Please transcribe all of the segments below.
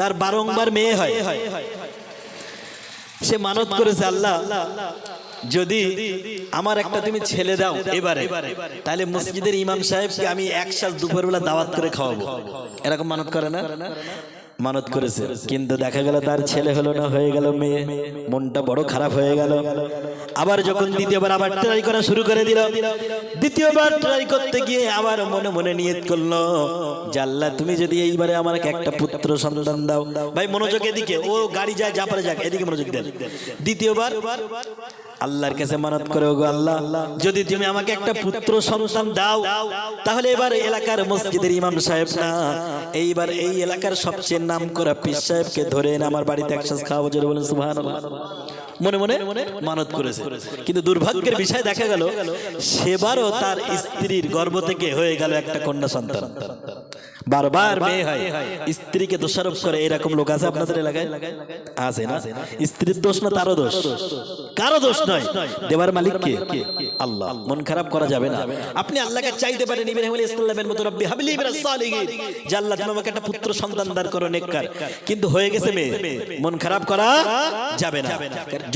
তার বারংবার মেয়ে হয়, সে মানত করেছে আল্লাহ যদি আমার একটা তুমি ছেলে দাও এবারে, তাহলে মসজিদের ইমাম সাহেবকে আমি এক শ্বাস দুপুরবেলা দাওয়াত করে খাওয়াবো। এরকম মানত করে না? মানত করেছে, কিন্তু দেখা গেল তার ছেলে হলো না, হয়ে গেল মেয়ে। মনটা বড় খারাপ হয়ে গেল। আবার যখন দ্বিতীয়বার আবার ট্রাই করা শুরু করে দিল, দ্বিতীয়বার ট্রাই করতে গিয়ে আবার মনে মনে নিয়ত করলো যে আল্লাহ তুমি যদি এইবারে আমাকে একটা পুত্র সন্তান দাও। ভাই মনোযোগ এদিকে, ও গাড়ি যায় যা পারে যাক, এদিকে মনোযোগ দেন। দ্বিতীয়বার আল্লাহর কাছে মানত করে, ওগো আল্লাহ যদি তুমি আমাকে একটা পুত্র সন্তান দাও, তাহলে এবার এলাকার মসজিদের ইমাম সাহেব না, এইবার এই এলাকার সবচেয়ে নাম করা পীর সাহেবকে ধরে এনে আমার বাড়িতে একসাথে খাওয়াবো। জোরে বলেন সুবহানাল্লাহ। মনে মনে মানত করেছে, কিন্তু দুর্ভাগ্যের বিষয় দেখা গেল সেবারও তার স্ত্রীর গর্ভ থেকে হয়ে গেল একটা কন্যা সন্তান। বারবার মেয়ে হয়, স্ত্রীকে দোষারোপ করে। এরকম লোক আছে আপনাদের এলাকায়? আছে না? স্ত্রীর দোষ না তারও দোষ? কারো দোষ নয়, দেবার মালিক কে? আল্লাহ। মন খারাপ করা যাবে না। আপনি আল্লাহকে চাইতে পারেন ইব্রাহিম আলাইহিস সালামের মতো, রব্বি হাবলি মিনাস সালিহিন, যে আল্লাহ তুমি আমাকে একটা পুত্র সন্তান দান করো নেককার, কিন্তু হয়ে গেছে মেয়ে। মন খারাপ করা যাবে না।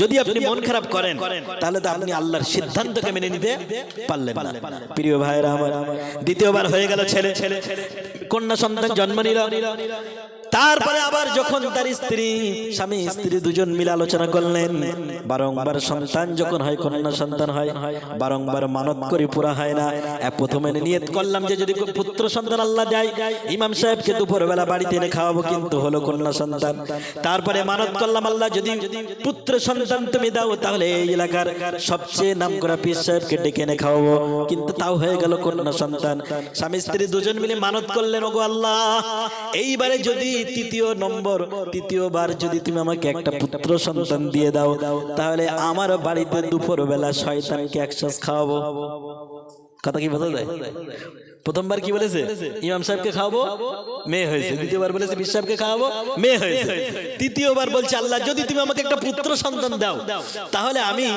যদি আপনি মন খারাপ করেন তাহলে তো আপনি আল্লাহর সিদ্ধান্তকে মেনে নিতে পারলেন না। প্রিয় ভাইরা আমার, দ্বিতীয়বার হয়ে গেল ছেলে, কন্যা সন্তান জন্ম নিল। তারপরে আবার যখন তার স্ত্রী, স্বামী স্ত্রী দুজন মিলে আলোচনা করলেন, বারংবার সন্তান যখন হয়, কন্যা সন্তান হয়, বারংবার মানত করি পুরা হয় না। প্রথমে নিয়ত করলাম যে যদি পুত্র সন্তান আল্লাহ দেয়, ইমাম সাহেবকে দুপুরবেলা বাড়িতে এনে খাওয়াবো, কিন্তু হলো কন্যা সন্তান। তারপরে মানত করলাম আল্লাহ যদি পুত্র সন্তান তুমি দাও, তাহলে এই এলাকার সবচেয়ে নাম করা পীর সাহেবকে ডেকে এনে খাওয়াবো, কিন্তু তাও হয়ে গেল কন্যা সন্তান। স্বামী স্ত্রী দুজন মিলে মানত করলেন, ওগো আল্লাহ এইবারে যদি তৃতীয়বার যদি তুমি আমাকে একটা পুত্র সন্তান দিয়ে দাও, তাহলে আমার বাড়িতে দুপুরবেলা শয়তানকে একসাথে খাওয়াবো। কথা কি বোঝা যায়? প্রথমবার কি বলেছে? ইমাম সাহেবকে খাওয়াবো, মেয়ে হয়েছে। দ্বিতীয়বার বলেছে পীর সাহেবকে খাওয়াবো, মেয়ে হয়েছে। তৃতীয়বার বলছে আল্লাহ যদি তুমি আমাকে একটা পুত্র সন্তান দাও, তাহলে আমি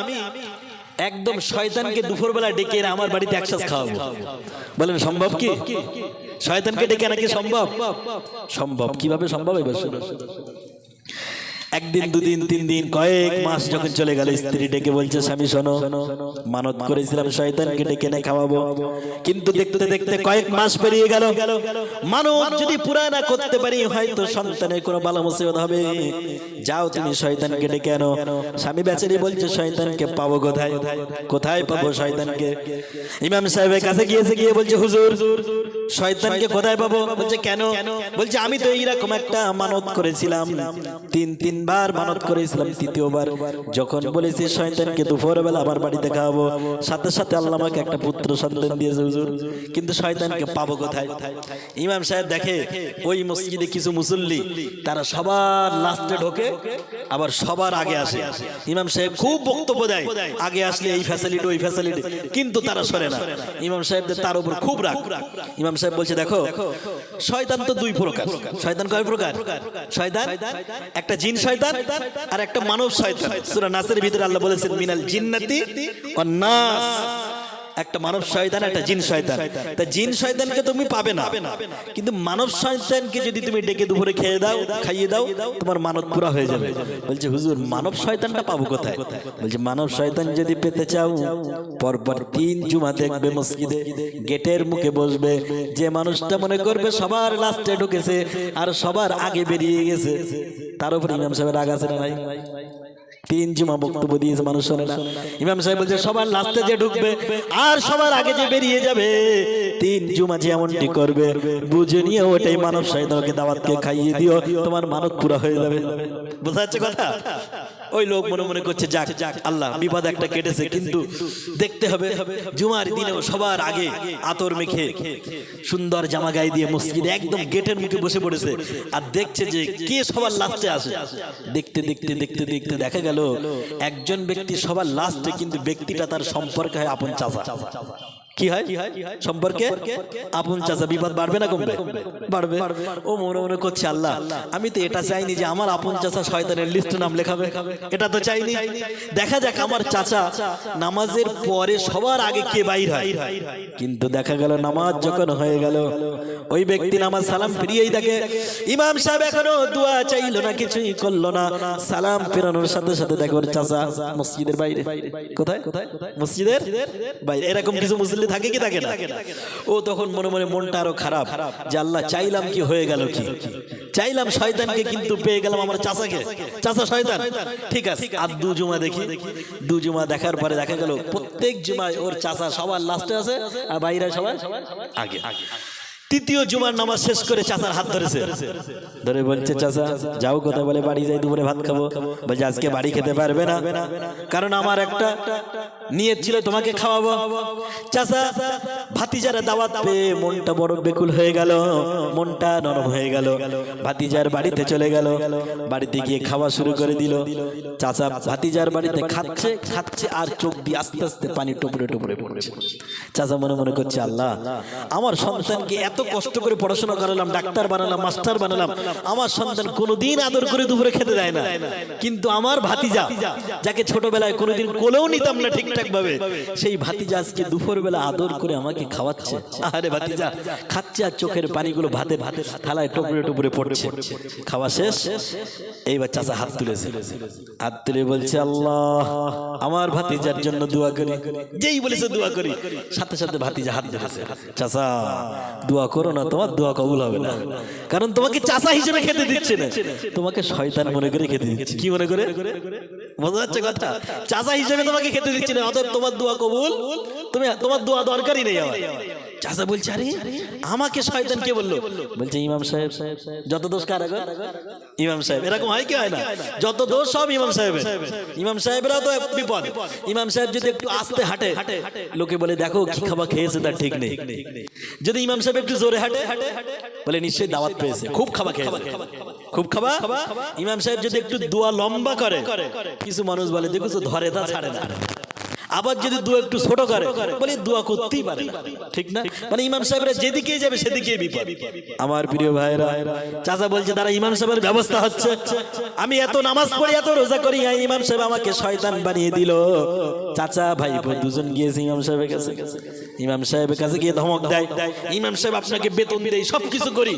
একদম শয়তানকে দুপুরবেলা ডেকে আমার বাড়িতে একসাথে খাওয়াবো। বলেন সম্ভব কি? শয়তানকে ডেকে নাকি সম্ভব? সম্ভব। কিভাবে সম্ভব? এবার শুনুন। একদিন, দুদিন, 3 দিন, কয়েক মাস যখন চলে গেল, স্ত্রী ডেকে বলছে স্বামী শোনো, মানত করেছিলাম শয়তানকে ডেকে এনে খাওয়াবো, কিন্তু দেখতে দেখতে কয়েক মাস পেরিয়ে গেল। মানত যদি পুরা না করতে পারি, হয়তো সন্তানের কোনো বালা মুসিবত হবে। যাও তুমি শয়তানকে ডেকে আনো। স্বামী বেচারি বলছে শয়তানকে পাবো কোথায়? কোথায় পাবো শয়তানকে? ইমাম সাহেবের কাছে গিয়ে বলছে হুজুর শয়তানকে কোথায় পাবো? বলছে কেন? বলছে আমি তো এইরকম একটা মানত করেছিলাম, তিনবার মানত করেছিলাম। তৃতীয়বার যখন বলেছি শয়তানকে দুপুরবেলা আমার বাড়িতে খাওয়াবো, সাথে সাথে আল্লাহ আমাকে একটা পুত্র সন্তান দিয়েছে হুজুর, কিন্তু শয়তানকে পাবো কোথায়? ইমাম সাহেব দেখে ওই মসজিদে কিছু মুসল্লি তারা সবার লাস্টে ঢোকে, আবার সবার আগে আসে। ইমাম সাহেব খুব বক্তব্য দেয়, আগে আসলে এই ফ্যাসিলিটি ওই ফ্যাসিলিটি, কিন্তু তারা সরে না। ইমাম সাহেবদের তার উপর খুব রাগ। ইমাম সাহেব বলছে দেখো শয়তান তো 2 প্রকার। শয়তান কয় প্রকার? শয়তান একটা জিন শয়তান আর একটা মানব শয়তান। সূরা নাসের ভিতরে আল্লাহ বলেছেন মিনাল জিন্নাতি ওয়ান নাস। একটা মানব শয়তান, একটা জিন শয়তান। তা জিন শয়তানকে তুমি পাবে না, কিন্তু মানব শয়তানকে যদি তুমি ডেকে দুপুরে খাইয়ে দাও, তোমার মানত পুরা হয়ে যাবে। বলছে হুজুর মানব শয়তানটা পাবো কোথায়? বলছে মানব শয়তান যদি পেতে চাও, পরপর 3 জুমা দেখবে মসজিদে গেটের মুখে বসবে, যে মানুষটা মনে করবে সবার লাস্টে ঢুকেছে আর সবার আগে বেরিয়ে গেছে, তার উপর ইমাম সাহেবের রাগ আছে না নাই? 3 জুমা বক্তব্য দিয়েছে, মানুষ শোনে না। ইমাম সাহেব বলছে সবার লাস্টে যে ঢুকবে আর সবার আগে যে বেরিয়ে যাবে, 3 জুমা যে এমনটি করবে, বুঝে নিয়ে ওটাই মানব শয়তানকে দাওয়াতকে খাইয়ে দিও, তোমার মানত পুরা হয়ে যাবে। বোঝা যাচ্ছে কথা? ওই লোক মনে মনে করছে যাক আল্লাহ বিপদ একটা কেটেছে, কিন্তু দেখতে হবে জুমার দিনেও সবার আগে আতর মেখে সুন্দর জামা গায়ে দিয়ে মসজিদে একদম গেটের মুখে বসে পড়েছে, আর দেখছে যে কে সবার লাস্টে আসে। দেখতে দেখতে দেখতে দেখতে দেখা গেল একজন ব্যক্তি সবার লাস্টে, কিন্তু ব্যক্তিটা তার সম্পর্কে হয় আপন চাচা। কি হয় সম্পর্কে আপন চাচা বিপদ বাড়বে না কমবে? বাড়বে। ও মনে মনে করছে আল্লাহ আমি তো এটা চাইনি যে আমার আপন চাচা শয়তানের লিস্টে নাম লেখাবে, এটা তো চাইনি। দেখা যাক আমার চাচা নামাজের পরে সবার আগে কে বাইর হয়। কিন্তু দেখা গেল নামাজ যখন হয়ে গেল ওই ব্যক্তি নামাজ সালাম ফিরিয়েই দেখে ইমাম সাহেব এখনো দোয়া চাইলো না, কিছুই করলো না। সালাম ফেরানোর সাথে সাথে দেখো ওর চাচা মসজিদের বাইরে। কোথায়? মসজিদের বাইরে। এরকম কিছু মুসল্লি থাকে কি থাকে না? ও তখন মনে মনে মনটা আরো খারাপ যে আল্লাহ চাইলাম কি হয়ে গেল কি? চাইলাম শয়তানকে কিন্তু পেয়ে গেলাম আমার চাচাকে। চাচা শয়তান, ঠিক আছে। আর দু জুমা দেখি, দু জুমা দেখার পরে দেখা গেল প্রত্যেক জুমায় ওর চাচা সবার লাস্টে আছে আর বাইরে সবাই আগে। তৃতীয় জুমার নামাজ শেষ করে চাচার হাত ধরেছে, ধরে বলছে চাচা যাও কোথায়? বলে বাড়ি যাই, দুপুরে ভাত খাবো। বলছে আজকে বাড়ি খেতে পারবে না, কারণ আমার একটা নিয়ত ছিল তোমাকে খাওয়াবো। চাচা ভাতিজার দাওয়াত পেয়ে মনটা বড় বেকুল হয়ে গেল, মনটা নরম হয়ে গেল। ভাতিজার বাড়িতে চলে গেল, বাড়িতে গিয়ে খাওয়া শুরু করে দিল। চাচা ভাতিজার বাড়িতে খাচ্ছে খাচ্ছে আর চোখ দিয়ে আস্তে আস্তে পানি টুপরে টুপরে পড়ছে। চাচা মনে মনে করছে আল্লাহ আমার সন্তানকে এত কষ্ট করে পড়াশোনা করালাম, ডাক্তার বানালাম, মাস্টার বানালাম, আমার সন্তান কোনোদিন আদর করে দুপুরে খেতে দেয় না। কিন্তু আমার ভাতিজা যাকে ছোটবেলায় কোনোদিন কোলেও নিতাম না ঠিকঠাক ভাবে, সেই ভাতিজা আজকে দুপুর বেলা আদর করে আমাকে খাওয়াচ্ছে। আরে ভাতিজা খাচ্ছে আর চোখের পানিগুলো ভাতে ভাতে থালায় টুপরে টুপরে পড়ছে। খাওয়া শেষ, এইবার চাচা হাত তুলেছে, হাত তুলে বলছে আল্লাহ আমার ভাতিজার জন্য দোয়া করি। যেই বলেছে দোয়া করি, সাথে সাথে ভাতিজা হাত ধরেছে। চাচা দোয়া করো না, তোমার দোয়া কবুল হবে না, কারণ তোমাকে চাচা হিসেবে খেতে দিচ্ছে না, তোমাকে শয়তান মনে করে খেতে দিচ্ছে। কি মনে করে? বোঝা যাচ্ছে কথা? চাচা হিসেবে তোমাকে খেতে দিচ্ছে না, অতএব তোমার দোয়া কবুল, তোমার দোয়া দরকারই নেই আমার। চাচা বলছে আরে আমাকে শয়তান কে বললো? বলছে ইমাম সাহেব। যত দোষ কার? ইমাম সাহেব। এরকম হয় কি হয় না? যত দোষ সব ইমাম সাহেবের। ইমাম সাহেবরাও তো বিপদ। ইমাম সাহেব যদি একটু আস্তে হাঁটে, লোকে বলে দেখো কি খাবার খেয়েছে তার ঠিক নেই। যদি ইমাম সাহেব একটু জোরে হাঁটে, বলে নিশ্চয়ই দাওয়াত পেয়েছে, খুব খাবার খেয়েছে, খুব খাবার। ইমাম সাহেব যদি একটু দোয়া লম্বা করে, কিছু মানুষ বলে দেখো ধরে তা ছাড়ে না। আবার যদি দোয়া একটু ছোট করে, বলে দোয়া করতেই পারে না, ঠিক না? মানে ইমাম সাহেবরা যেদিকে যাবে সেদিকে বিপদ। আমার প্রিয় ভাইরা, চাচা বলছে তারা ইমাম সাহেবের ব্যবস্থা হচ্ছে। আমি এত নামাজ পড়ি, এত রোজা করি, ইমাম সাহেব আমাকে শয়তান বানিয়ে দিল। চাচা ভাইপো দুজন গিয়েছে ইমাম সাহেবের কাছে। ইমাম সাহেবের কাছে গিয়ে ধমক দেয়, ইমাম সাহেব আপনাকে বেতন দেই, সবকিছু করি,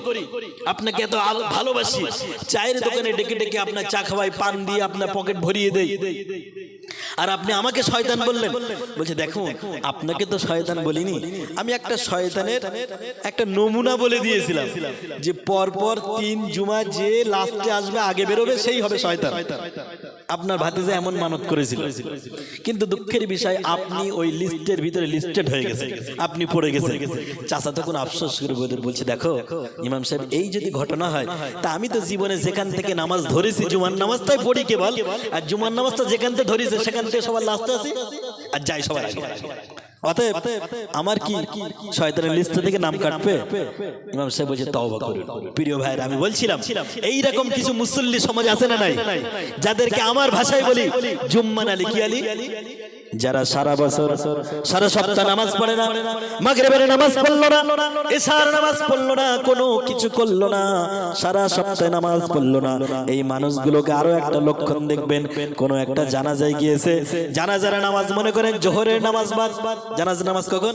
আপনাকে এত ভালোবাসি, চায়ের দোকানে ডেকে ডেকে আপনার চা খাওয়াই, পান দিয়ে আপনার পকেট ভরিয়ে দেই, আর আপনি আমাকে শয়তান বললেন। বলছে দেখুন আপনাকে তো শয়তান বলিনি, আমি একটা শয়তানের একটা নমুনা বলে দিয়েছিলাম যে পরপর 3 জুমা যে লাস্টে আসবে আগে বেরোবে সেই হবে শয়তান। আপনার ভাতিজা এমন মানত করেছিল, কিন্তু দুঃখের বিষয় আপনি ওই লিস্টের ভিতরে লিস্টেড হয়ে গেছে, আপনি পড়ে গেছেন। চাচা তখন আফসোস করে বলছে দেখো ইমাম সাহেব এই যদি ঘটনা হয়, তা আমি তো জীবনে যেখান থেকে নামাজ ধরেছি জুমার নামাজটাই পড়ি কেবল, আর জুমার নামাজটা যেখান থেকে ধরেছে সেখান থেকে সবার লাস্টে আসি আর যাই সবার আগে। অতএব আমার কি শয়তানের লিস্ট থেকে নাম কাটবে? ইমাম সাহেব বলছে তওবা করুন। প্রিয় ভাইরা, আমি বলছিলাম এই রকম কিছু মুসল্লি সমাজ আছে না নাই, যাদেরকে আমার ভাষায় বলি জুম্মান আলী। কি আলী? যারা সারা বছর সারা সপ্তাহ নামাজ পড়ে না, মাগরিবের নামাজ পড়লো না, ইশার নামাজ পড়লো না, কোনো কিছু করলো না, সারা সপ্তাহে নামাজ পড়লো না। এই মানুষগুলোকে আরো একটা লক্ষণ দেখবেন, কোন একটা জানাজায় গিয়েছে, জানাজার নামাজ মনে করেন জোহরের নামাজ বাদ। জানাজার নামাজ কখন?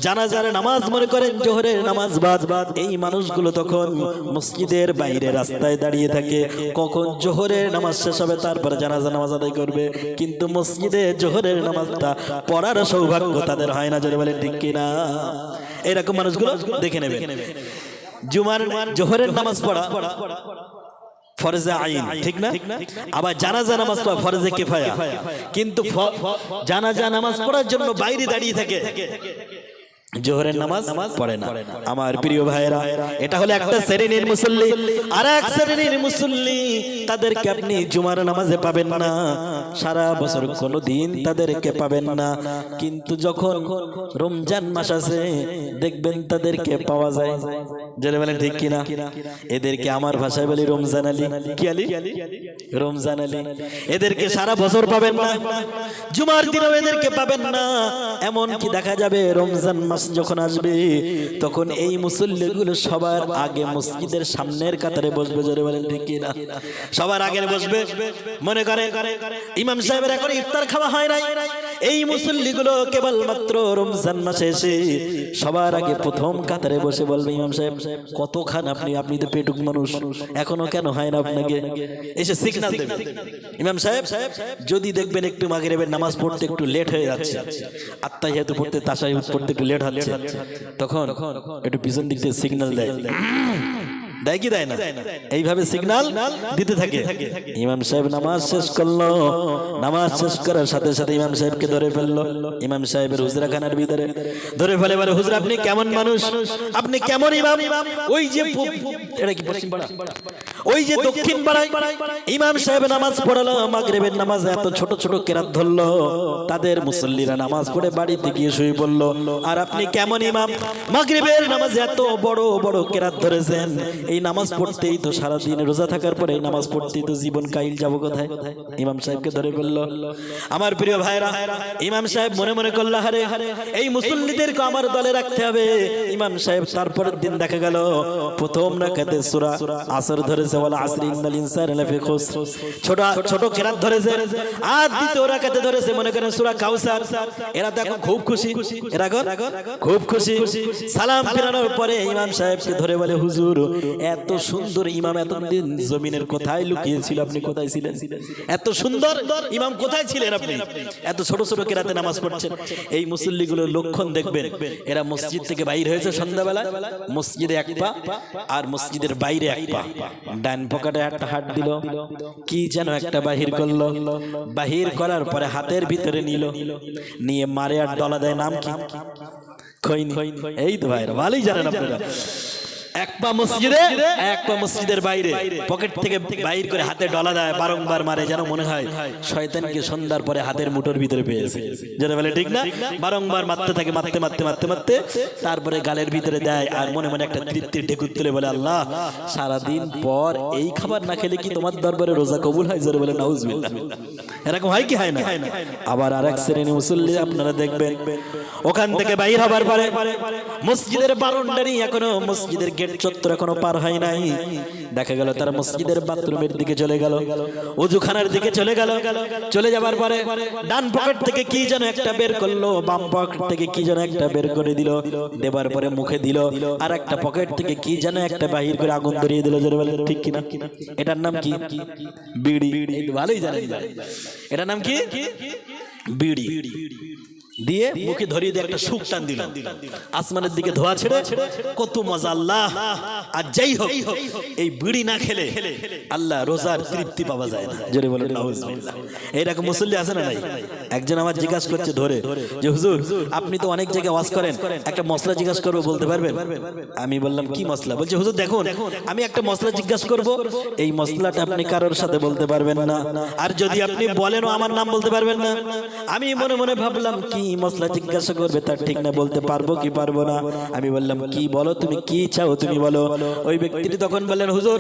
জানাজার নামাজ মনে করেন জোহরের নামাজ বাদ। এই মানুষগুলো তখন মসজিদের বাইরে রাস্তায় দাঁড়িয়ে থাকে, কখন জোহরের নামাজ শেষ হবে তারপরে জানাজার নামাজ আদায় করবে, কিন্তু মসজিদে জোহরের নামাজটা পড়ার সৌভাগ্য তাদের হয় না। জোরে বলেন ঠিক কিনা? এরকম মানুষগুলো দেখে নেবেন। জুমার জোহরের নামাজ পড়া ফরজে আইন, ঠিক না? আবার জানাজা নামাজ পড়া ফরজে কিফায়া, কিন্তু জানাজা নামাজ পড়ার জন্য বাইরে দাঁড়িয়ে থাকে জোহরের নামাজ পড়ে না। আমার প্রিয় ভাইরা, এটা হলো একটা শ্রেণীর মুসল্লি। আর এক শ্রেণীর মুসল্লি, তাদেরকে আপনি জুমার নামাজে পাবেন না, সারা বছর কোনোদিন তাদেরকে পাবেন না, কিন্তু যখন রমজান মাস আসে দেখবেন তাদেরকে পাওয়া যায়। যারা বলেন ঠিক কিনা? এদেরকে আমার ভাষায় বলি রমজান আলী। কি আলী? রমজান আলী। এদেরকে সারা বছর পাবেন না, জুমার দিনেও এদেরকে পাবেন না। এমন কি দেখা যাবে রমজান মাস যখন আসবে তখন এই মুসল্লিগুলো সবার আগে মসজিদের সামনের কাতারে বসবে। জোরে বলেন ঠিক কিনা? সবার আগে বসবে। মনে করে ইমাম সাহেবের এখন ইফতার খাওয়া হয় নাই, এই মুসল্লিগুলো কেবলমাত্র রমজান মাসে এসে সবার আগে প্রথম কাতারে বসে বলবে, ইমাম সাহেব কত খান আপনি? আপনি তো পেটুক মানুষ, এখনো কেন হয় না আপনাকে? এসে সিগন্যাল দেবে। ইমাম সাহেব যদি দেখবেন একটু মাগরিবের নামাজ পড়তে একটু লেট হয়ে যাচ্ছে, আত্তাহিয়াতু পড়তে, তাশাহুদ পড়তে একটু লেট হচ্ছে, তখন একটু পিছন দিক থেকে সিগন্যাল দেয়। দেয় কি দেয় না? এইভাবে সিগন্যাল দিতে থাকে। ইমাম সাহেব নামাজ শেষ করলো, নামাজ শেষ করার সাথে সাথে ইমাম সাহেবকে ধরে ফেললো। ইমাম সাহেবের হুজরাখানার ভিতরে ধরে ফেলে, বলে হুজুর আপনি কেমন মানুষ, আপনি কেমন ইমাম? ওই যে এটা কি পশ্চিম পাড়া, ওই যে দক্ষিণ পাড়ায় ইমাম সাহেব নামাজ পড়ালো, মাগরিবের নামাজ এত ছোট ছোট কেরাত ধরলো, তাদের মুসল্লিরা নামাজ পড়ে বাড়িতে গিয়ে শুয়ে পড়লো। আর আপনি কেমন ইমাম, মাগরিবের নামাজে এত বড় বড় কেরাত ধরেছেন, এই নামাজ পড়তেই তো সারাদিন রোজা থাকার পরে এই নামাজ পড়তেই তো জীবন কাইল যাবো কোথায়? ইমাম সাহেবকে ধরে ফেললো। আমার প্রিয় ভাইরা, ইমাম সাহেব মনে মনে করলো, হারে এই মুসল্লিদেরকে আমার দলে রাখতে হবে। ইমাম সাহেব তারপরের দিন দেখা গেল প্রথম রাকাতে সূরা আসর ধরেছে, ওয়াল আসরি ইন্নাল ইনসানা লাফি খুসর, ছোট ছোট কেরাত ধরেছে। আর দ্বিতীয় রাকাতে ধরেছে মনে করেন সূরা কাউসার। এরা তো এখন খুব খুশি, এরা খুব খুশি। সালাম ফেরানোর পরে ইমাম সাহেবকে ধরে বলে, হুজুর এত সুন্দর ইমাম এতদিন জমিনের কোথায় লুকিয়েছিল? আপনি কোথায় ছিলেন? এত সুন্দর ইমাম কোথায় ছিলেন আপনি? এত ছোট ছোট কেরাতে নামাজ পড়ছেন। এই মুসল্লিগুলোর লক্ষণ দেখবেন, এরা মসজিদ থেকে বাইর হয়েছে সন্ধ্যাবেলা, মসজিদে এক পা আর মসজিদের বাইরে এক পা, ডান পকেটে একটা হাত দিল, কি যেন একটা বাহির করলো, বাহির করার পরে হাতের ভিতরে নিয়ে মারে আর ডলা দেয়। নাম কি? খৈনি। এই তো ভাইরা ভালোই জানেন আপনারা। এক পা মসজিদে, এক পা মসজিদের বাইরে, পকেট থেকে বাইর করে হাতে ডলা দেয়, বারংবার মারে, যেন মনে হয় শয়তানকে সন্ধ্যার পরে হাতের মুঠোর ভিতরে পেয়েছে। যেটা বলে ঠিক না? বারংবার মারতে থাকে, মারতে মারতে মারতে মারতে তারপরে গালের ভিতরে দেয়। আর মনে মনে একটা তৃপ্তির ঢেকুর তুলে বলে, আল্লাহ সারাদিন পর এই খাবার না খেলে কি তোমার দরবারে রোজা কবুল হয়? জোরে বলে নাউজুবিল্লাহ। এরকম হয় কি হয় না? আবার আরেক শ্রেণী মুসল্লি আপনারা দেখবেন, ওখান থেকে বাইর হবার পরে মসজিদের বারান্দারি এখনো মসজিদের গেট চত্বর এখনো পার হয় নাই, দেখা গেল তারা মসজিদের বাথরুমের দিকে চলে গেল, ওযুখানার দিকে চলে গেল। চলে যাবার পরে ডান পকেট থেকে কি যেন একটা বের করলো, বাম পকেট থেকে কি যেন একটা বের করে দিল, দেবার পরে মুখে দিল, আর একটা পকেট থেকে কি যেন একটা বাহির করে আগুন ধরিয়ে দিল। জোরে বলে ঠিক কিনা? এটার নাম কি? বিড়ি। ভালোই জানেন এটার নাম কি? বিড়ি। দিয়ে মুখে ধরিয়ে দিয়ে একটা সুখ টান দিল, আসমানের দিকে ধোয়া ছেড়ে, কত মজা আল্লাহ। আর যাই হোক, এই বিড়ি না খেলে আল্লাহ রোজার তৃপ্তি পাওয়া যায় না। জোরে বলেন নাউজুবিল্লাহ। এইরকম মুসল্লি আছে না নাই? একজন আমার জিজ্ঞাসা করছে ধরে যে, হুজুর আপনি তো অনেক জায়গায় ওয়াজ করেন, একটা মশলা জিজ্ঞাসা করবো, বলতে পারবেন? আমি বললাম কি মশলা? বলছে হুজুর দেখুন আমি একটা মশলা জিজ্ঞাসা করবো, এই মশলাটা আপনি কারোর সাথে বলতে পারবেন না, আর যদি আপনি বলেনও আমার নাম বলতে পারবেন না। আমি মনে মনে ভাবলাম কি মশলা জিজ্ঞাসা করবে তার ঠিক না, বলতে পারবো কি পারবো না। আমি বললাম কি বলো, তুমি কি চাও তুমি বলো। ওই ব্যক্তিটি তখন বললেন, হুজুর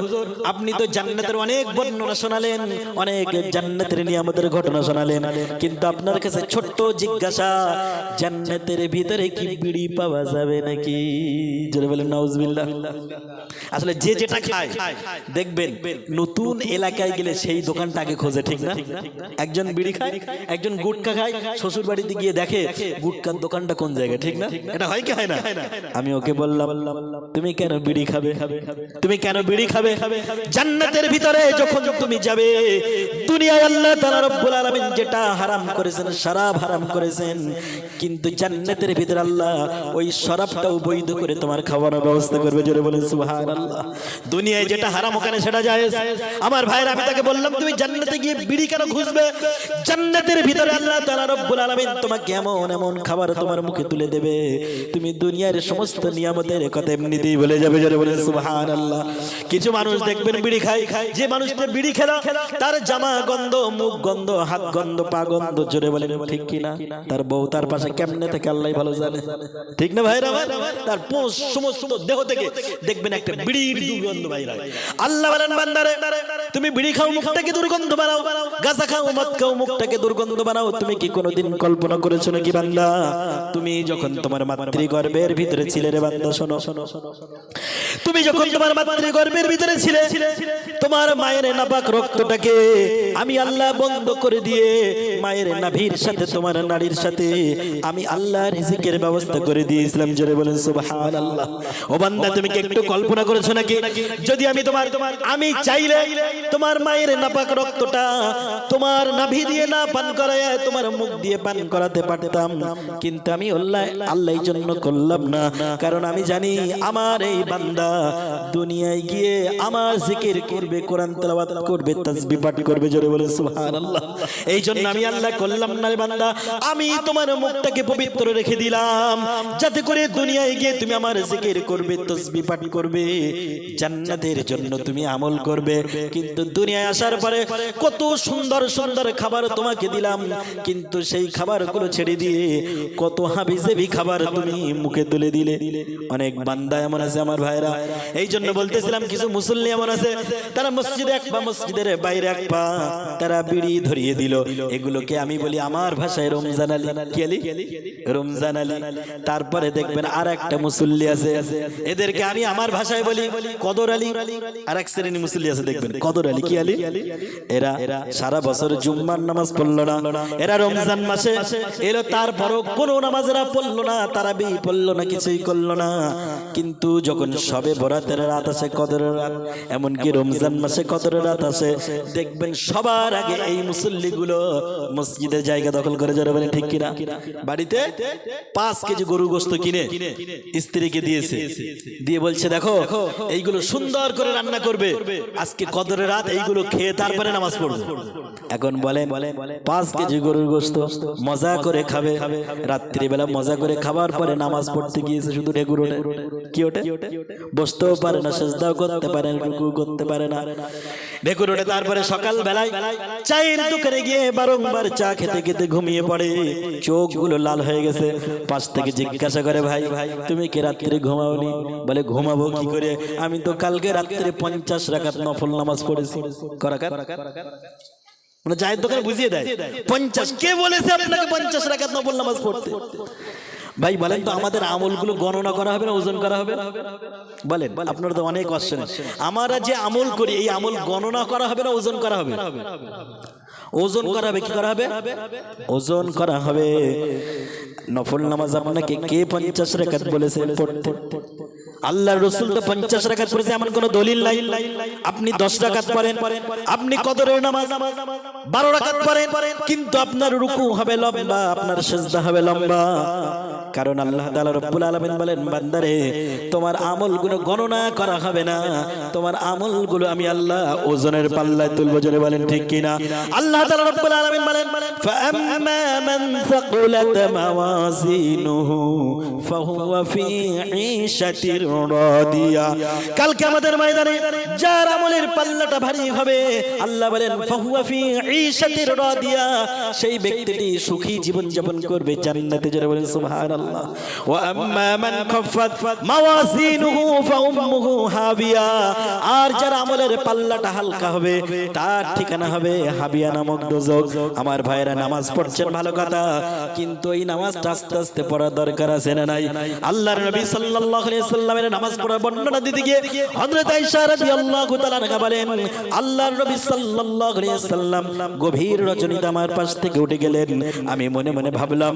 আপনি তো জান্নাতের অনেক বর্ণনা শোনালেন, অনেক জান্নাতের নিয়ামতের ঘটনা শোনালেন, কিন্তু আপনার কাছে ছোট্ট জিজ্ঞাসা, জান্নাতের ভিতরে কি বিড়ি পাওয়া যাবে নাকি? জোরে বলেন নাউজুবিল্লাহ। আসলে যে যেটা খায় দেখবেন নতুন এলাকায় গেলে সেই দোকানটা আগে খোঁজে, ঠিক না? একজন বিড়ি খায়, একজন গুটখা খায়, শ্বশুর বাড়িতে গিয়ে দেখে গুটখার দোকানটা কোন জায়গায়, ঠিক না? এটা হয় কি হয় না? আমি ওকে বললাম, তুমি কেন বিড়ি খাবে? তুমি কেন বিড়ি খাবে? জান্নাতের ভিতরে যখন তুমি যাবে, দুনিয়ায় আল্লাহ তাআলা রব্বুল আলামিন যেটা হারাম করেছেন, শরাব হারাম করেছেন, কিন্তু জান্নাতের ভিতরে আল্লাহ ওই শরাবটাও বৈধ করে তোমার খাওয়ানোর ব্যবস্থা করবে। জোরে বলেন সুবহানাল্লাহ। দুনিয়ায় যেটা হারাম ওখানে সেটা জায়েজ। আমার ভাইরা, আমি তাকে বললাম তুমি জান্নাতে গিয়ে বিড়ি কেন খুঁজবে? জান্নাতের ভিতরে আল্লাহ তাআলা রব্বুল আলামিন তোমাকে এমন এমন খাবার তোমার মুখে তুলে দেবে, তুমি দুনিয়ার সমস্ত নিয়ামতের কথা এমনিতেই বলে যাবে। জোরে বলে সুবহানাল্লাহ। কিছু মানুষ দেখবেন বিড়ি খায়, যে মানুষটা বিড়ি খেলা তার জামা গন্ধ, মুখ গন্ধ, হাত গন্ধ, পা গন্ধ। জোরে বলেন ঠিক কিনা? তার বউ তার পাশে কেমনে থেকে আল্লাহ ভালো জানে, ঠিক না ভাইরা? তার সমস্ত দেহ থেকে দেখবেন একটা বিড়ির দুর্গন্ধ বাইরে। আল্লাহ বলেন বান্দারে তুমি বিড়ি খাও মুখটাকে দুর্গন্ধ বানাও, গাঁজা খাও মদ খাও মুখটাকে দুর্গন্ধ বানাও। তুমি কি কোনোদিন কল্পনা করেছো নাকি বান্দা, তুমি যখন তোমার মাতৃগর্ভের ভিতরে ছিলে রে বান্দা, শোনো, তুমি যখন তোমার মাতৃগর্ভের ভিতরে ছিলে, তোমার মায়ের নাপাক রক্তটাকে আমি আল্লাহ বন্ধ করে দিয়ে মায়ের নাভির সাথে তোমার নাড়ির সাথে আমি আল্লাহ রিজিকের ব্যবস্থা করে দিয়েছিলাম। জোরে বলেন সুবহানাল্লাহ। ও বান্দা তুমি কি একটু কল্পনা করেছো নাকি, যদি আমি চাইলে তোমার মায়ের নাপাক রক্তটা তোমার নাভি দিয়ে না পান করায় তোমার মুখ দিয়ে পান করাতে পারতাম, কিন্তু আমি আল্লাহর জন্য করলাম না। কারণ আমি জানি আমার এই বান্দা দুনিয়ায় গিয়ে আমার জিকির করবে, কোরআন তেলাওয়াত করবে, তাসবিহ পাঠ করবে। জোরে বলে সুবহানাল্লাহ। এই জন্য আমি আল্লাহ করলাম না রে বান্দা, আমি তোমার মুখটাকে পবিত্র রেখে দিলাম, যাতে করে দুনিয়ায় গিয়ে তুমি আমার জিকির করবে, তাসবিহ পাঠ করবে, জান্নাতের জন্য তুমি আমল করবে। কিন্তু দুনিয়ায় আসার পরে কত সুন্দর সুন্দর খাবার তোমাকে দিলাম, কিন্তু সেই খাবারগুলো ছেড়ে দিয়ে কত হাবিজাবি খাবার তুমি মুখে তুলে দিলে। অনেক বান্দা এমন আছে আমার ভাইরা, এই জন্য বলতেছিলাম কিছু মুসল্লি এমন আছে তারা মসজিদে এক পা মসজিদের বাইরে এক পা তারা বিড়ি ধরিয়ে দিল। এগুলোকে আমি বলি আমার ভাষায় রমজান আলী। কি আলী? রমজান আলী। তারপরে দেখবেন আর একটা মুসল্লি আছে, এদেরকে আমি আমার ভাষায় বলি কদর আলী। আর এক শ্রেণী মুসল্লি আছে দেখবেন কদর আলী। কি আলী? এরা সারা বছর জুম্মার নামাজ পড়লো না, এরা রমজান মাসে এলো তারপরও কোনো নামাজ এরা পড়লো না, তারাবি পড়লো না, কিছুই করলো না। কিন্তু যখন সবে বরাতের রাত আসে, কদরের রাত, এমনকি রমজান মাসে কদরের রাত আসে, দেখবেন সবার আগে এই মুসল্লিগুলো মসজিদের জায়গা দখল করে। যারা বলেন ঠিক কিনা? বাড়িতে 5 কেজি গরু গোশত কিনে স্ত্রীকে দিয়েছে, দিয়ে বলছে দেখো এইগুলো সুন্দর করে রান্না করবে, আজকে কদরের রাত এইগুলো খেয়ে তারপরে নামাজ পড়বে। এখন বলেন 5 কেজি গরুর গোশত মজা করে খাবে, রাত্রিবেলা মজা করে খাবার পরে নামাজ পড়তে গিয়েছে, শুধু ঢেকুর ওঠে। কি ওঠে? বসতেও পারে না, সেজদাও করতে পারে না, রুকু করতে পারে না, ঢেকুর ওঠে। তারপরে সকাল বেলায় চায়ের দোকানে গিয়ে বারংবার চা খেতে খেতে ঘুমিয়ে পড়ে, চোখগুলো লাল হয়ে গেছে। পাশ থেকে জিজ্ঞাসা করে ভাই তুমি কি রাত্রে ঘুমাওনি? বলে ঘুমাবো কি করে, আমি তো কালকে রাত্রে 50 রাকাত নফল নামাজ পড়েছি। করাকার মানে চায়ের দোকানে বুঝিয়ে দেয় 50। কে বলেছে আপনাকে 50 রাকাত নফল নামাজ পড়তে? ভাই বলেন তো আমাদের আমলগুলো গণনা করা হবে না ওজন করা হবে? বলেন, আপনারা তো অনেক কোশ্চেন। আমরা যে আমল করি এই আমল গণনা করা হবে না ওজন করা হবে? ওজন করা হবে। কি করা হবে? ওজন করা হবে। নফল নামাজ আপনাকে কে 50 রাকাত বলেছে পড়তে? আল্লাহর রাসূল তো 50 রাকাত পড়েছে এমন কোনো দলিল নাই। আপনি 10 রাকাত পড়েন, আপনি কদরের নামাজ 12 রাকাত পড়েন, কিন্তু আপনার রুকু হবে লম্বা, আপনার সিজদা হবে লম্বা। কারণ আল্লাহ তাআলা রব্বুল আলামিন বলেন বান্দারে তোমার আমলগুলো গণনা করা হবে না, তোমার আমলগুলো আমি আল্লাহ ওজনের পাল্লায় তুলবো। জোরে বলেন ঠিক কিনা? আল্লাহ তাআলা রব্বুল আলামিন বলেন ফাআম্মা মান সাকুলাত মাওয়াজিনুহু ফাহুয়া ফি ঈশাতির রাদিয়া। কাল কিয়ামতের ময়দানে যার আমলের পাল্লাটা ভারী হবে আল্লাহ বলেন ফাহুয়া ফি ঈশাতির রাদিয়া, সেই ব্যক্তিটি সুখী জীবন যাপন করবে জান্নাতে। জোরে বলেন সুবহানাল্লাহ। ওয়া আম্মা মান খাফফাত মাওয়াজিনুহু ফাউম্মুহু হাবিয়া, আর যার আমলের পাল্লাটা হালকা হবে তার ঠিকানা হবে হাবিয়া নামক দোজখ। আমার ভাইরা নামাজ পড়ছেন ভালো কথা, কিন্তু এই নামাজটা আস্তে আস্তে পড়া দরকার আছে না নাই? আল্লাহর নবী সাল্লাল্লাহু আলাইহি ওয়াসাল্লামের নামাজ পড়ার বর্ণনা দিতে গিয়ে হযরত আয়েশা রাদিয়াল্লাহু তাআলা আনহা বলেন আল্লাহর নবী সাল্লাল্লাহু আলাইহি ওয়াসাল্লাম গভীর রজনীতে আমার পাশ থেকে উঠে গেলেন। আমি মনে মনে ভাবলাম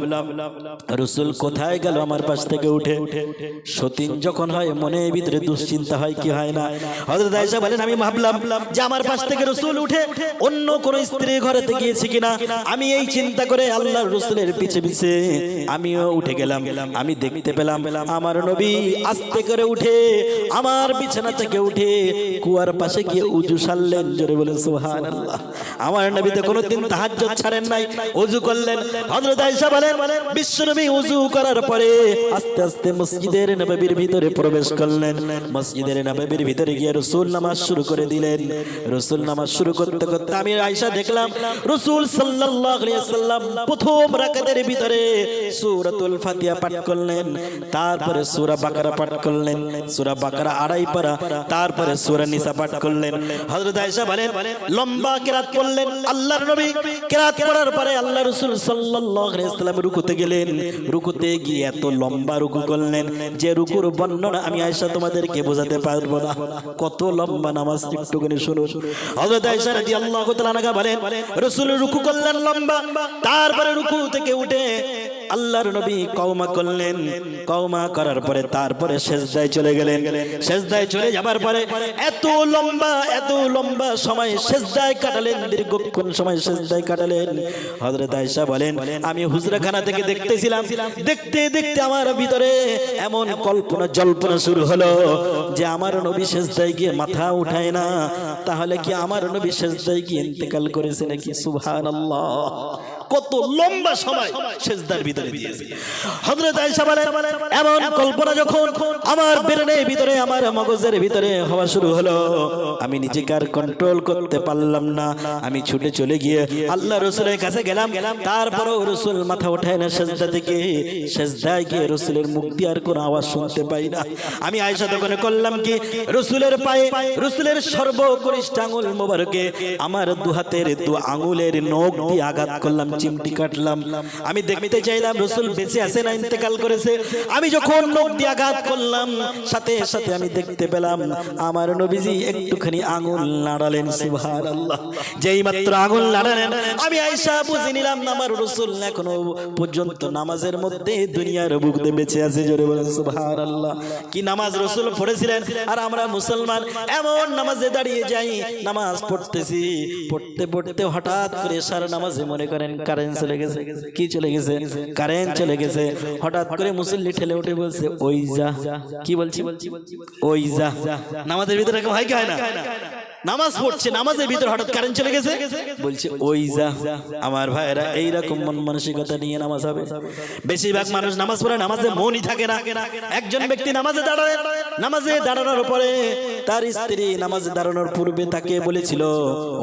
রাসূল কোথায় গেল আমার পাশ থেকে উঠে? সতীন যখন হয় মনের ভিতরে দুশ্চিন্তা হয় কি হয় না? হযরত আয়েশা বলেন আমি ভাবলাম যে আমার পাশ থেকে রাসূল উঠে অন্য কোন স্ত্রী ঘরেতে গিয়েছে কিনা। আমি এই চিন্তা করে আল্লাহর রাসূলের পিছে পিছে আমিও উঠে গেলাম। আমি দেখতে পেলাম আমার নবী আস্তে করে উঠে আমার বিছানা থেকে উঠে কুয়ার পাশে গিয়ে উযু সারলেন। জোরে বলেন সুবহানাল্লাহ। আমার নবী তো কোনোদিন তাহাজ্জুদ ছাড়েন নাই, উযু করলেন। হযরত আয়েশা বলেন বিশ্বনবী উযু করার পরে আস্তে আস্তে মসজিদের নববীর ভিতরে প্রবেশ করলেন। মসজিদের নববীর ভিতরে গিয়ে রাসূল নামাজ শুরু করে দিলেন। রাসূল নামাজ শুরু করতে করতে আমি আয়েশা দেখলাম রাসূল সাল্লাল্লাহু আলাইহি ওয়াসাল্লাম প্রথম রাকাতের ভিতরে সূরাতুল ফাতিহা পাঠ করলেন, তারপরে সূরা বাকারা পাঠ করলেন, সূরা বাকারা আড়াই পারা, তারপরে সূরা নিসা পাঠ করলেন। হযরত আয়েশা বলেন লম্বা কিরাত পড়লেন আল্লাহর নবী। কিরাত পড়ার পরে আল্লাহ রাসূল সাল্লাল্লাহু আলাইহি ওয়াসাল্লাম রুকুতে গেলেন। রুকুতে গিয়ে এত লম্বা রুকু করলেন যে রুকুর বর্ণনা আমি আয়েশা তোমাদেরকে বোঝাতে পারবো না। কত লম্বা নামাজ একটুখানি শুনুন। হযরত আয়েশা রাদিয়াল্লাহু তাআলা আনহা বলেন রাসূল রুকু করলেন লম্বা, তারপরে রুকু থেকে উঠে আল্লাহর নবী কওমা করলেন। কওমা করার পরে তারপরে সিজদায় চলে গেলেন। সিজদায় চলে যাবার পরে এত লম্বা সময় সিজদায় কাটালেন, দীর্ঘক্ষণ সময় সিজদায় কাটালেন। হযরত আয়েশা বলেন আমি হুজরাখানা থেকে দেখতেছিলাম, দেখতে দেখতে আমার ভিতরে এমন কল্পনা জল্পনা শুরু হলো যে আমার নবী সিজদায় গিয়ে মাথা উঠায় না, তাহলে কি আমার নবী সিজদায় গিয়ে ইন্তেকাল করেছে নাকি? সুবহানাল্লাহ। কত লম্বা সময় সিজদার ভিতরে দিয়েছে। হযরত আয়েশা বলেন এমন কল্পনা যখন আমার ব্রেনের ভিতরে আমার মগজের ভিতরে হওয়া শুরু হলো, আমি নিজেকে আর কন্ট্রোল করতে পারলাম না। আমি ছুটে চলে গিয়ে আল্লাহ রাসূলের কাছে গেলাম। তারপরেও রাসূল মাথা ওঠায় না সিজদা থেকে। সিজদায় গিয়ে রাসূলের মুখ দিয়ে আর কোনো আওয়াজ শুনতে পাই না। আমি আয়েশা তখন করলাম কি রাসূলের পায়ে রাসূলের সর্বকনিষ্ঠ আঙ্গুল মোবারকে আমার দু হাতের দু আঙ্গুলের নখ দিয়ে আঘাত করলাম, চিমটি কাটলাম। আমি দেখতে চাইলাম রাসূল বেঁচে আছে না ইন্তেকাল করেছে। আমি যখন নখ দিয়ে আঘাত করলাম সাথে সাথে আমি দেখতে পেলাম আমার নবীজি একটুখানি আঙ্গুল নাড়ালেন। সুবহানাল্লাহ। যেই মাত্র আঙ্গুল নাড়ালেন আমি আয়েশা বুঝে নিলাম আমার রাসূল এখনো পর্যন্ত নামাজের মধ্যে দুনিয়ার বুকে বেঁচে আছে। জোরে বলেন সুবহানাল্লাহ। কি নামাজ রাসূল পড়েছিলেন, আর আমরা মুসলমান এমন নামাজে দাঁড়িয়ে যাই, নামাজ পড়তেছি, পড়তে পড়তে হঠাৎ করে সারা নামাজে মনে করেন কারেন্ট চলে গেছে। কি চলে গেছে? কারেন্ট চলে গেছে। হঠাৎ করে মুসল্লি ঠেলে উঠে বলছে ওই যা। কি বলছি? ওই যা। নামাজের ভিতরে এরকম হয় কি হয় না? নামাজ পড়ছে, নামাজের ভিতর হঠাৎ কারেন্ট চলে গেছে, বলছে ওই যা। আমার ভাইরা এইরকম মন মানসিকতা নিয়ে নামাজ হবে। বেশিরভাগ মানুষ নামাজ পড়ে নামাজে মনই থাকে না। একজন ব্যক্তি নামাজে দাঁড়ায়, নামাজে দাঁড়ানোর পরে তার স্ত্রী নামাজে দাঁড়ানোর পূর্বে তাকে বলেছিল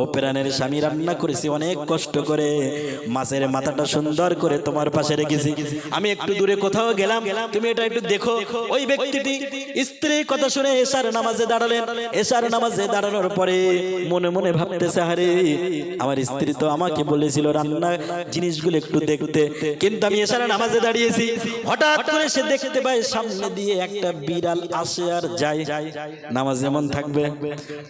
ও প্রাণের স্বামী রান্না করেছি অনেক কষ্ট করে, মাছের মাথাটা সুন্দর করে তোমার পাশে রেখেছি, আমি একটু দূরে কোথাও গেলাম, তুমি এটা একটু দেখো। ওই ব্যক্তিটি স্ত্রীর কথা শুনে এশার নামাজে দাঁড়ালেন। এশার নামাজে দাঁড়ানোর পরে মনে মনে ভাবতেছে আরে আমার স্ত্রী তো আমাকে বলেছিল রান্না জিনিসগুলো একটু দেখতে, কিন্তু আমি এশার নামাজে দাঁড়িয়েছি। হঠাৎ করে সে দেখতে পায় সামনে দিয়ে একটা বিড়াল আসে আর যায়। নামাজ যেমন থাকবে,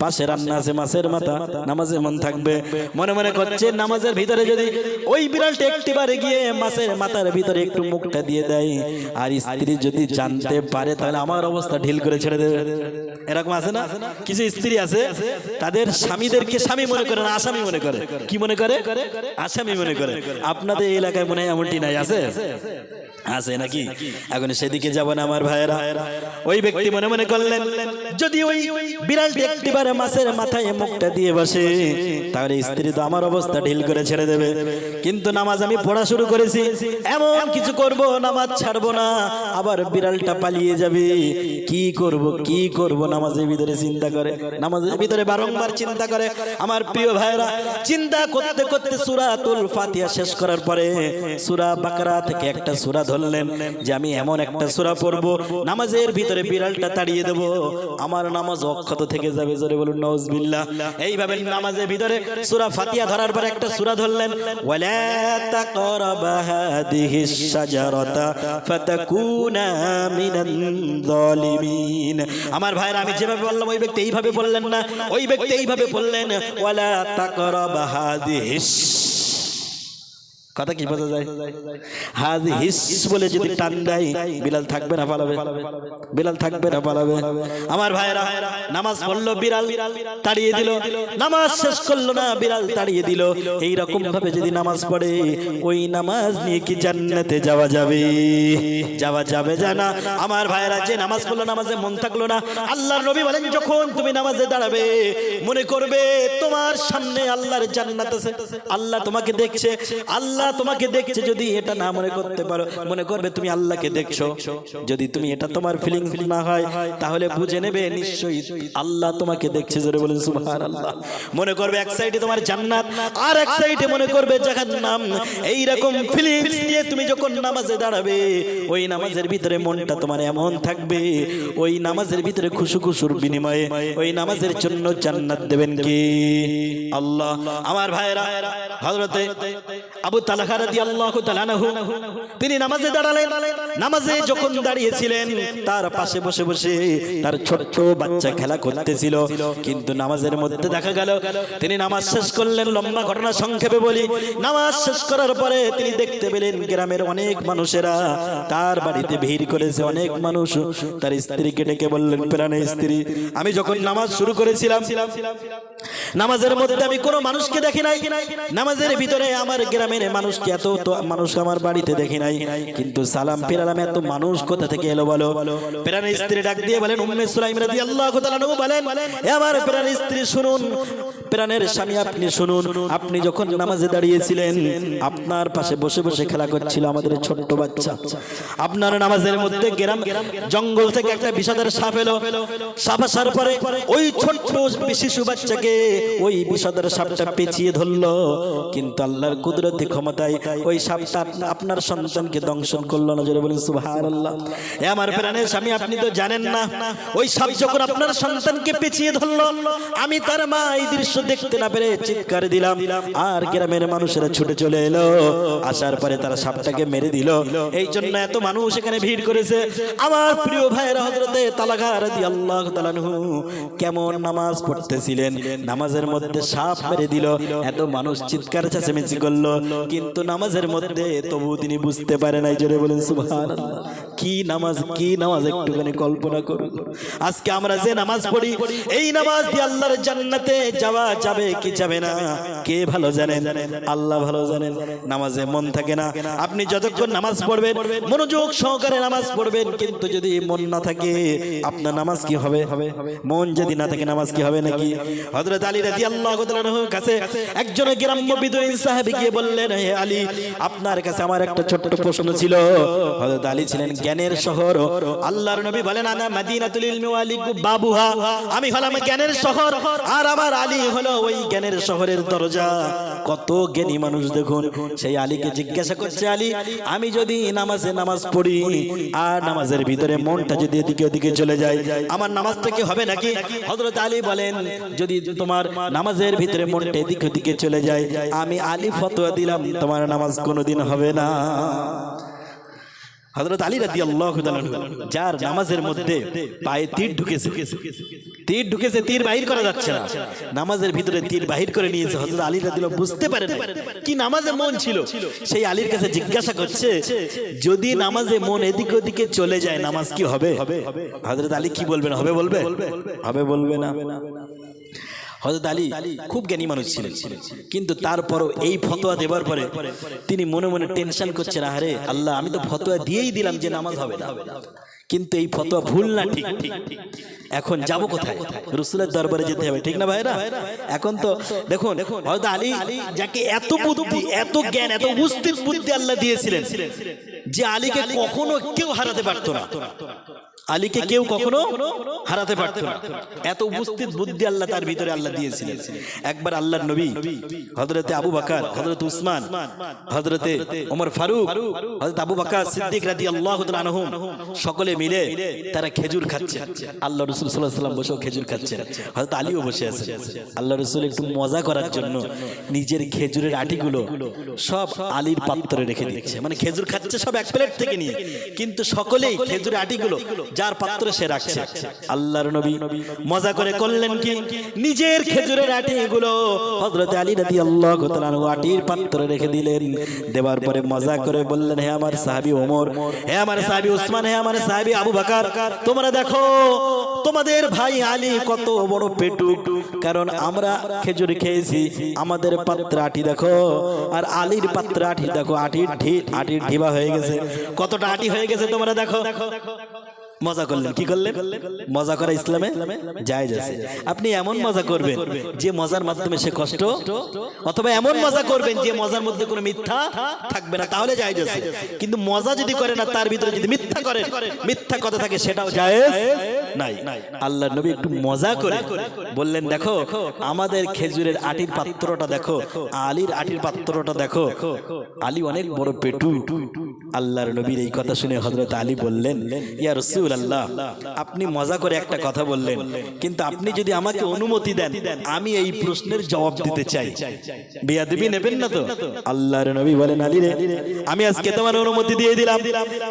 পাশে রান্না আছে মাছের মাথা, নামাজ যেমন থাকবে। মনে মনে করছে নামাজের ভিতরে যদি ওই বিড়ালটা একটিবারে গিয়ে মাছের মাথার ভিতরে একটু মুখটা দিয়ে দেয় আর স্ত্রী যদি জানতে পারে তাহলে আমার অবস্থা ঢিল করে ছেড়ে দেবে। এরকম আছে না? কিছু স্ত্রী আছে তাদের স্বামীদেরকে স্বামী মনে করে না, আসামি মনে করে। কি মনে করে? আসামি মনে করে। আপনাদের এই এলাকায় মনে হয় এমনটি নাই? আছে আছে নাকি? এখন সেদিকে যাব না আমার ভাইয়েরা। ওই ব্যক্তি মনে মনে করলেন যদি ওই বিড়ালটি একটিবারে মাছের মাথায় মুখটা দিয়ে বসে তাহলে স্ত্রী তো আমার অবস্থা ঢিল করে ছেড়ে দেবে। কিন্তু নামাজ আমি পড়া শুরু করেছি, এমন কিছু করব নামাজ ছাড়বো না, আবার বিড়ালটা পালিয়ে যাবে, কি করব কি করব নামাজের ভিতরে চিন্তা করে, নামাজের ভিতরে বারংবার চিন্তা করে। আমার প্রিয় ভাইয়েরা, চিন্তা করতে করতে সূরাতুল ফাতিহা শেষ করার পরে সূরা বাকারা থেকে একটা সূরা ধরলেন যে আমি এমন একটা সূরা পড়ব নামাজের ভিতরে বিড়ালটা তাড়িয়ে দেব, আমার নামাজ অক্ষত থেকে যাবে। জোরে বলুন নাউজুবিল্লাহ। এইভাবে নামাজের ভিতরে সূরা ফাতিহা ধরার পর একটা সূরা ধরলেন ওয়ালা তাকরাবা হাদিহিস শাজারাতা ফাতাকুনা মিনাল যালিমিন। আমার ভাইরা, আমি যেভাবে বললাম ওই ব্যক্তি এইভাবে বললেন না, ওই ব্যক্তি এইভাবে বললেন ওয়ালা তাকরাবা হাদিহিস। কথা কি বোঝা যায়? হাজ হিস বলে যদি টান দেয় বিলাল থাকবে না পালাবে? বিলাল থাকবে না পালাবে? আমার ভাইরা নামাজ পড়লো, বিড়াল তাড়িয়ে দিল, নামাজ শেষ করলো না, বিড়াল তাড়িয়ে দিল। এই রকম ভাবে যদি নামাজ পড়ে ওই নামাজ নিয়ে কি জান্নাতে যাওয়া যাবে? যাওয়া যাবে জানা। আমার ভাইরা যে নামাজ পড়লো, নামাজে মন থাকলো না, আল্লাহর নবী বলেন যখন তুমি নামাজে দাঁড়াবে মনে করবে তোমার সামনে আল্লাহর জান্নাত আছে, আল্লাহ তোমাকে দেখছে, আল্লাহ তোমাকে দেখছে। যদি এটা না মনে করতে পারো, মনে করবে তুমি আল্লাহকে দেখছো। যদি তুমি এটা তোমার ফিলিং না হয় তাহলে বুঝে নেবে নিশ্চয়ই আল্লাহ তোমাকে দেখছে। জোরে বলেন সুবহানাল্লাহ। মনে করবে এক সাইডে তোমার জান্নাত আর এক সাইডে মনে করবে জাহান্নাম। এই রকম ফিলিংস নিয়ে তুমি যখন নামাজে দাঁড়াবে ওই নামাজের ভিতরে মনটা তোমার এমন থাকবে, ওই নামাজের ভিতরে খুশু খুশুর বিনিময়ে ওই নামাজের জন্য জান্নাত দেবেন কি? আল্লাহ। আমার ভাইরা হযরতে আবু তালহা রাদিয়াল্লাহু তাআলা আনহু তিনি নামাজে দাঁড়ালেন। নামাজে যখন দাঁড়িয়েছিলেন তার পাশে বসে বসে তার ছোট্ট বাচ্চা খেলা করতেছিল। কিন্তু নামাজের মধ্যে দেখা গেল তিনি নামাজ শেষ করলেন। লম্বা ঘটনা সংক্ষেপে বলি, নামাজ শেষ করার পরে তিনি দেখতে পেলেন গ্রামের অনেক মানুষেরা তার বাড়িতে ভিড় করেছে। অনেক মানুষ তার স্ত্রীকে ডেকে বললেন, প্রাণের স্ত্রী, আমি যখন নামাজ শুরু করেছিলাম নামাজের মধ্যে আমি কোনো মানুষকে দেখি নাই, নামাজের ভিতরে আমার গ্রামের মানুষকে এত মানুষ আমার বাড়িতে দেখি নাই, কিন্তু সালাম ফিরালাম এত মানুষ কোথা থেকে এলো বলো? প্রাণের স্ত্রী ডাক দিয়ে বলেন, উম্মে সুলাইম রাদিয়াল্লাহু তাআলা আনহু বলেন, এ আমার প্রাণের স্ত্রী শুনুন, প্রাণের স্বামী আপনি শুনুন, আপনি যখন নামাজে দাঁড়িয়েছিলেন আপনার পাশে বসে বসে খেলা করছিল আমাদের ছোট্ট বাচ্চা। আপনার নামাজের মধ্যে গ্রাম জঙ্গল থেকে একটা বিষধর সাপ এলো, সাপ আসার পরে ওই ছোট্ট শিশু বাচ্চাকে ওই বিষধর সাপটা পেঁচিয়ে ধরলো, কিন্তু আল্লাহর কুদরতি ক্ষমতায় ওই সাপটা আপনার সন্তানকে দংশন করলো না। জোরে বলেন সুবহানাল্লাহ। এ আমার প্রাণের স্বামী আপনি তো জানেন না, ওই সাপ যখন আপনার সন্তানকে পেঁচিয়ে ধরলো আমি তার মা এই দৃশ্য দেখতে না পেরে চিৎকার দিলাম, আর গ্রামের মানুষেরা ছুটে চলে এলো, আসার পরে তারা সাপটাকে মেরে দিল। এই জন্য এত মানুষ এখানে ভিড় করেছে। আমার প্রিয় ভাইরা হযরতে তালহা রাদিয়াল্লাহু তাআলা আনহু কেমন নামাজ পড়তেছিলেন, নামাজের মধ্যে সাপ মেরে দিল, এত মানুষ চিৎকার চেঁচামেচি করলো, কিন্তু নামাজের মধ্যে তবু তিনি বুঝতে পারে নাই। জোরে বলেন সুবহানাল্লাহ। কি নামাজ, কি নামাজ একটুখানি কল্পনা করুন। আজকে আমরা যে নামাজ পড়ি এই নামাজ দিয়ে আল্লাহর জান্নাতে যাওয়া যাবে কি যাবে না কে ভালো জানেন? আল্লাহ ভালো জানেন। নামাজে মন থাকে না, আপনি যতক্ষণ নামাজ পড়বেন মনোযোগ সহকারে নামাজ পড়বেন, কিন্তু যদি মন না থাকে আপনার নামাজ কি হবে? মন যদি না থাকে নামাজ কি হবে নাকি? হযরত আলী রাদিয়াল্লাহু তাআলা আনহুর কাছে একজন গ্রাম্য বিদুইন সাহাবী গিয়ে বললেন, হে আলী, আপনার কাছে আমার একটা ছোট্ট প্রশ্ন ছিল। হযরত আলী ছিলেন জ্ঞানের শহর। আল্লাহর নবী বলেন, আনা মাদিনাতুল ইলমি ওয়া আলী বাবুহা, আমি হলাম জ্ঞানের শহর আর আমার আলী হলো ওই জ্ঞানের শহরের দরজা। কত জ্ঞানী মানুষ দেখুন। সেই আলীকে জিজ্ঞাসা করছে, আলী, আমি যদি নামাজে নামাজ পড়ি আর নামাজের ভিতরে মনটা যদি এদিকে ওদিকে চলে যায় আমার নামাজটা কি হবে নাকি? হযরত আলী বলেন, যদি তোমার নামাজের ভিতরে মনটা এদিকে ওদিকে চলে যায় আমি আলী ফতোয়া দিলাম তোমার নামাজ কোনোদিন হবে না। হযরত আলী রাদিয়াল্লাহু তাআলা যার নামাজের মধ্যে পায়ে তীর ঢুকেছে, তীর বাহির করা যাচ্ছে না, নামাজের ভিতরে তীর বাহির করে নিয়েছে। হযরত আলী রাদিয়াল্লাহু বুঝতে পারেন কি নামাজে মন ছিল। সেই আলীর কাছে জিজ্ঞাসা করছে, যদি নামাজে মন এদিকে ওদিকে চলে যায় নামাজ কি হবে? হযরত আলী কি বলবেন? হবে বলবে? হবে বলবে না? হযরত আলী খুব জ্ঞানী মানুষ ছিলেন, কিন্তু তারপরও এই ফতোয়া দেওয়ার পরে তিনি মনে মনে টেনশন করছেন, আরে আল্লাহ, আমি তো ফতোয়া দিয়েই দিলাম যে নামাজ হবে না, কিন্তু এই ফতোয়া ভুল না ঠিক, এখন যাব কোথায়? রাসূলের দরবারে যেতে হবে, ঠিক না ভাইরা? এখন তো দেখুন, হযরত আলী যাকে এত বুদ্ধি, এত জ্ঞান, এত উপস্থিত বুদ্ধি আল্লাহ দিয়েছিলেন যে আলীকে কখনো কেউ হারাতে পারতো না, আলীকে কেউ কখনো হারাতে পারতো না। এত উপস্থিত বুদ্ধি আল্লাহ তার ভিতরে আল্লাহ দিয়েছিলেন। একবার আল্লাহর নবী হযরতে আবু বকর, হযরত উসমান, হযরতে ওমর ফারুক, হযরত আবু বকর সিদ্দিক রাদিয়াল্লাহু তাআলা আনহুম সকলে মিলে তারা খেজুর খাচ্ছে। আল্লাহ রাসূল সাল্লাল্লাহু আলাইহি ওয়াসাল্লাম বসে খেজুর খাচ্ছেন, হযরত আলীও বসে আছেন। আল্লাহ রাসূল একটু মজা করার জন্য নিজের খেজুরের আটিগুলো সব আলীর পাত্রে রেখে দিচ্ছে, মানে খেজুর খাচ্ছে সব এক প্লেট থেকে নিয়ে, কিন্তু সকলেই খেজুরের আটিগুলো যার পাত্রে সে রাখছে। আল্লাহর নবী মজা করে করলেন কি, নিজের খেজুরের আটি গুলো হযরত আলী রাদিয়াল্লাহু তাআলা আটির পাত্রে রেখে দিলেন। দেওয়ার পরে মজা করে বললেন, হে আমার সাহাবী ওমর, হে আমার সাহাবী উসমান, হে আমার সাহাবী আবু বকর, তোমরা দেখো তোমাদের ভাই আলী কত বড় পেটুক, কারণ আমরা খেজুর খেয়েছি, আমাদের পাত্রে আটি দেখো, আর আলীর পাত্রে আটি দেখো, আটির ঢিবা হয়ে গেছে, কতটা আটি হয়ে গেছে তোমরা দেখো। মজা করলেন, কি করলেন? মজা করা ইসলামে জায়েজ আছে। আপনি এমন মজা করবেন যে মজার মাধ্যমে সে কষ্ট, অথবা এমন মজা করবেন যে মজার মধ্যে কোনো মিথ্যা থাকবে না, তাহলে জায়েজ আছে। কিন্তু মজা যদি করে না, তার ভিতরে যদি মিথ্যা করেন, মিথ্যা কথা থাকে, সেটাও জায়েজ নাই। আল্লাহর নবী একটু মজা করে বললেন, দেখো আমাদের খেজুরের আটির পাত্রটা দেখো, আলীর আটির পাত্রটা দেখো, আলী অনেক বড় পেটু। আল্লাহর নবীর এই কথা শুনে হযরত আলী বললেন, ইয়া রাসূলুল্লাহ, আপনি মজা করে একটা কথা বললেন, কিন্তু আপনি যদি আমাকে অনুমতি দেন, আমি এই প্রশ্নের জবাব দিতে চাই। বেয়াদবি নেবেন না তো? আল্লাহর নবী বলেন, আলী রে, আমি আজকে তোমার অনুমতি দিয়ে দিলাম,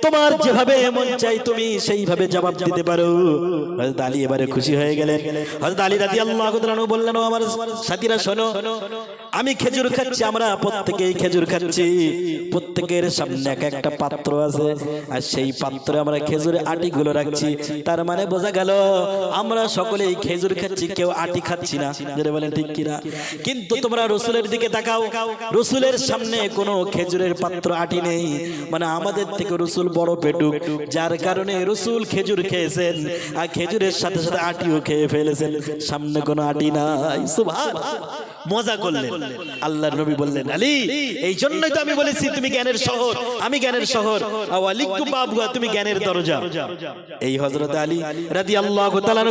তোমার যেভাবে মন চাই তুমি সেইভাবে জবাব দিতে পারো। হযরত আলী এবারে খুশি হয়ে গেলেন। হযরত আলী রাদিয়াল্লাহু তাআলা বললেন, ও আমার সাথীরা শোনো, আমি খেজুর খাচ্ছি, আমরা প্রত্যেকেই খেজুর খাচ্ছি, প্রত্যেকের সামনে এক একটা পাত্র আছে, আর সেই পাত্রে আমরা খেজুরের আটি গুলো রাখছি। তার মানে বোঝা গেল আমরা সকলেই খেজুর খাচ্ছি, কেউ আটি খাচ্ছি না। যারা বলেন ঠিক কিনা? কিন্তু তোমরা রাসূলের দিকে তাকাও, রাসূলের সামনে কোনো খেজুরের পাত্র আটি নেই, মানে আমাদের থেকে রাসূল বড় পেটুক, যার কারণে রাসূল খেজুর খেয়েছেন, আর খেজুরের সাথে সাথে আটিও খেয়ে ফেলেছেন, সামনে কোনো আটি নাই। সুবহানাল্লাহ, মজা করলেন। আল্লাহর নবী বললেন, আলী, এই জন্যই তো আমি বলেছি তুমি জ্ঞানের শহর, আমি জ্ঞানের শহর, ওয়ালিকু বাবুয়া, তুমি জ্ঞানের দরজা। এই হযরত আলী রাদিয়াল্লাহু তাআলা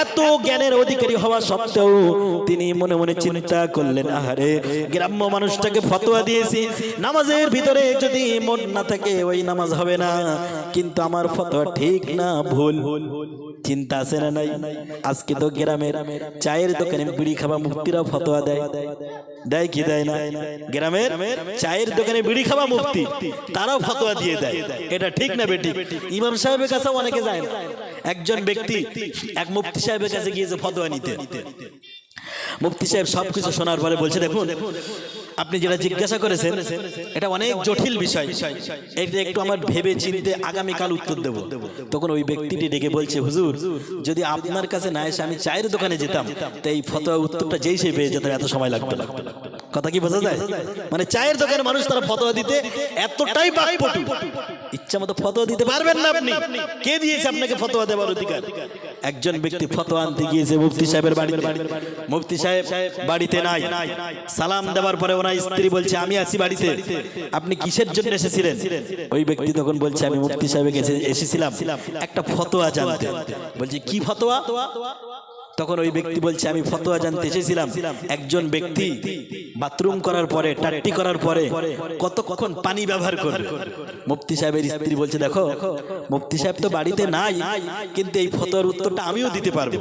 এত জ্ঞানের অধিকারী হওয়া সত্ত্বেও তিনি মনে মনে চিন্তা করলেন, আহারে গ্রাম্য মানুষটাকে ফতোয়া দিয়েছি, নামাজের ভিতরে যদি মন না থাকে ওই নামাজ হবে না, কিন্তু আমার ফতোয়া ঠিক না ভুল। চিন্তা আছে না নাই? আজকে তো গ্রামের চায়ের দোকানে বিড়ি খাওয়া মুফতিরা ফতোয়া দেয়, দেয় কি দেয় না? গ্রামের চায়ের দোকানে বিড়ি খাওয়া মুফতি, তারাও ফতোয়া দিয়ে দেয়, এটা ঠিক না বেঠিক? ইমাম সাহেবের কাছে অনেকে যায় না। একজন ব্যক্তি এক মুফতি সাহেবের কাছে গিয়েছে ফতোয়া নিতে। মুফতি সাহেব সবকিছু শোনার পরে বলছে, দেখুন আপনি যেটা জিজ্ঞাসা করেছেন এটা অনেক জটিল বিষয়, এটা একটু আমার ভেবে চিন্তে আগামীকাল উত্তর দেব। তখন ওই ব্যক্তিটি ডেকে বলছে, হুজুর, যদি আপনার কাছে না এসে আমি চায়ের দোকানে যেতাম, তো এই ফতোয়া উত্তরটা যেই সে পেয়ে যেতাম, এত সময় লাগতো না। কথা কি বোঝা যায়? মানে চায়ের দোকানে মানুষ তারা ফতোয়া দিতে এতটাই বাকপটু, ইচ্ছা মতো ফতোয়া দিতে পারবেন না আপনি। কে দিয়েছে আপনাকে ফতোয়া দেওয়ার অধিকার? একজন ব্যক্তি ফতোয়া আনতে গিয়েছে মুফতি সাহেবের বাড়িতে। মুফতি সাহেব বাড়িতে নাই। সালাম দেওয়ার পরে ওনার স্ত্রী বলছে, আমি আছি বাড়িতে, আপনি কিসের জন্য এসেছিলেন? ওই ব্যক্তি তখন বলছে, আমি মুফতি সাহেবের কাছে এসেছিলাম একটা ফতোয়া জানতে। বলছে, কি ফতোয়া? তখন ওই ব্যক্তি বলছে, আমি ফতোয়া জানতে এসেছিলাম, একজন ব্যক্তি বাথরুম করার পরে, টাট্টি করার পরে কতক্ষণ পানি ব্যবহার করবে? মুফতি সাহেবের স্ত্রী বলছে, দেখো মুফতি সাহেব তো বাড়িতে নাই, কিন্তু এই ফতোয়ার উত্তরটা আমিও দিতে পারবো।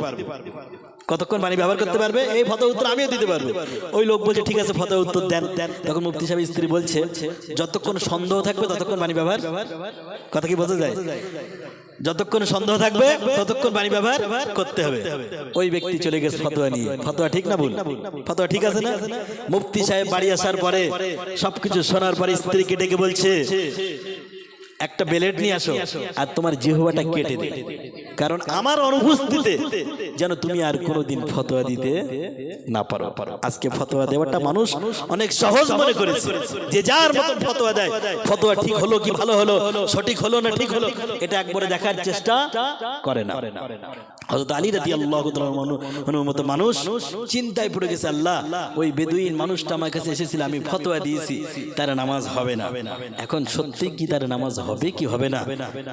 কতক্ষণ পানি ব্যবহার করতে পারবে এই ফতোয়া উত্তর আমিও দিতে পারবো। ওই লোক বলছে, ঠিক আছে ফতোয়া উত্তর দেন। তখন মুফতি সাহেবের স্ত্রী বলছে, যতক্ষণ সন্দেহ থাকবে ততক্ষণ পানি ব্যবহার। কথা কি বোঝা যায়? যতক্ষণ সন্দেহ থাকবে ততক্ষণ পানি ব্যবহার করতে হবে। ওই ব্যক্তি চলে গেছে ফতোয়া নিয়ে। ফতোয়া ঠিক না ভুল? ফতোয়া ঠিক আছে না? মুফতি সাহেব বাড়ি আসার পরে সবকিছু শোনার পরে স্ত্রীকে ডেকে বলছে, একটা ব্লেড নিয়ে আসো আর তোমার জিহ্বাটা কেটে দে, কারণ আমার অনুপস্থিতিতে যেন তুমি আর কোনোদিন ফতোয়া দিতে না পারো। আজকে ফতোয়া দেওয়াটা মানুষ অনেক সহজ মনে করেছে, যে যার মতন ফতোয়া দেয়, ফতোয়া ঠিক হলো কি ভালো হলো, সঠিক হলো না ঠিক হলো, এটা একবারে দেখার চেষ্টা করে না। হযরত আলী রাদিয়াল্লাহু তাআলার মতো মানুষ চিন্তায় পড়ে গেছে, আল্লাহ ওই বেদুইন মানুষটা আমার কাছে এসেছিল, আমি ফতোয়া দিয়েছি তার নামাজ হবে না, এখন সত্যি কি তার নামাজ হবে কি হবে না,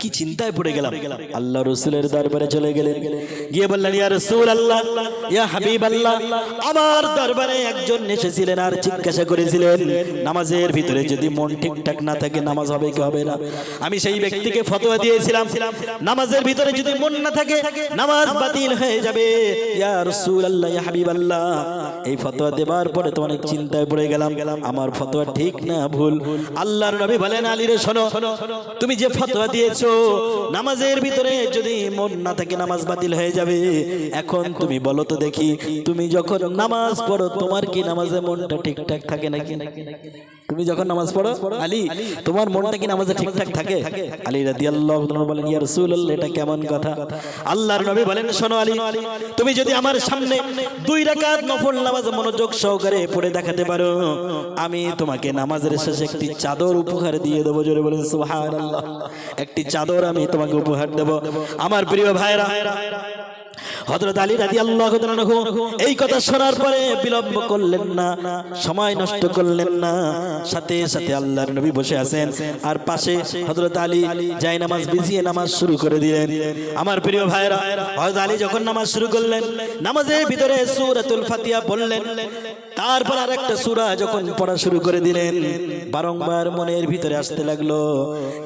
কি চিন্তায় পড়ে গেলাম। আল্লাহ রাসূলের দরবারে চলে গেলেন, গিয়ে বললেন, ইয়া রাসূলুল্লাহ, ইয়া হাবিবাল্লাহ, আমার দরবারে একজন এসেছিলেন আর জিজ্ঞাসা করেছিলেন, নামাজের ভিতরে যদি মন ঠিকঠাক না থাকে নামাজ হবে কি হবে না? আমি সেই ব্যক্তিকে ফতোয়া দিয়েছিলাম, নামাজের ভিতরে যদি মন না থাকে নামাজ বাতিল হয়ে যাবে। ইয়া রাসূলুল্লাহ, ইয়া হাবিবাল্লাহ, এই ফতোয়া দেবার পরে তো অনেক চিন্তায় পড়ে গেলাম, আমার ফতোয়া ঠিক না ভুল? আল্লাহর নবী বলেন, আলী রে শোনো, তুমি যে ফতোয়া দিয়েছো নামাজের ভিতরে যদি মন না থাকে নামাজ বাতিল হয়ে যাবে। এখন তুমি বলো তো দেখি, তুমি যখন নামাজ পড়ো তোমার কি নামাজে মনটা ঠিকঠাক থাকে নাকি? তুমি যখন নামাজ পড়ো আলী, তোমার মনটা কি নামাজে ঠিকঠাক থাকে? আলী রাদিয়াল্লাহু তাআলা বলেন, ইয়া রাসূলুল্লাহ, এটা কেমন কথা? আল্লাহর নবী বলেন, শোনো আলী, তুমি যদি আমার সামনে 2 রাকাত নফল নামাজ মনোযোগ সহকারে পড়ে দেখাতে পারো, আমি তোমাকে নামাজের শেষে একটি চাদর উপহার দিয়ে দেবো। জোরে বলেন সুবহানাল্লাহ। একটি চাদর আমি তোমাকে উপহার দেব। আমার প্রিয় ভাইরা, হযরত আলী রাদিয়াল্লাহু তাআলা এই কথা শোনার পরে বিলম্ব করলেন না, সময় নষ্ট করলেন না, সাথে সাথে আল্লাহর নবী বসে আছেন আর পাশে হযরত আলী যায় নামাজ বিছিয়ে নামাজ শুরু করে দিলেন। আমার প্রিয় ভাইরা, হযরত আলী যখন নামাজ শুরু করলেন, নামাজের ভিতরে সূরাতুল ফাতিহা পড়লেন, তারপর আরেকটা সূরা যখন পড়া শুরু করে দিলেন, বারংবার মনের ভিতরে আসতে লাগলো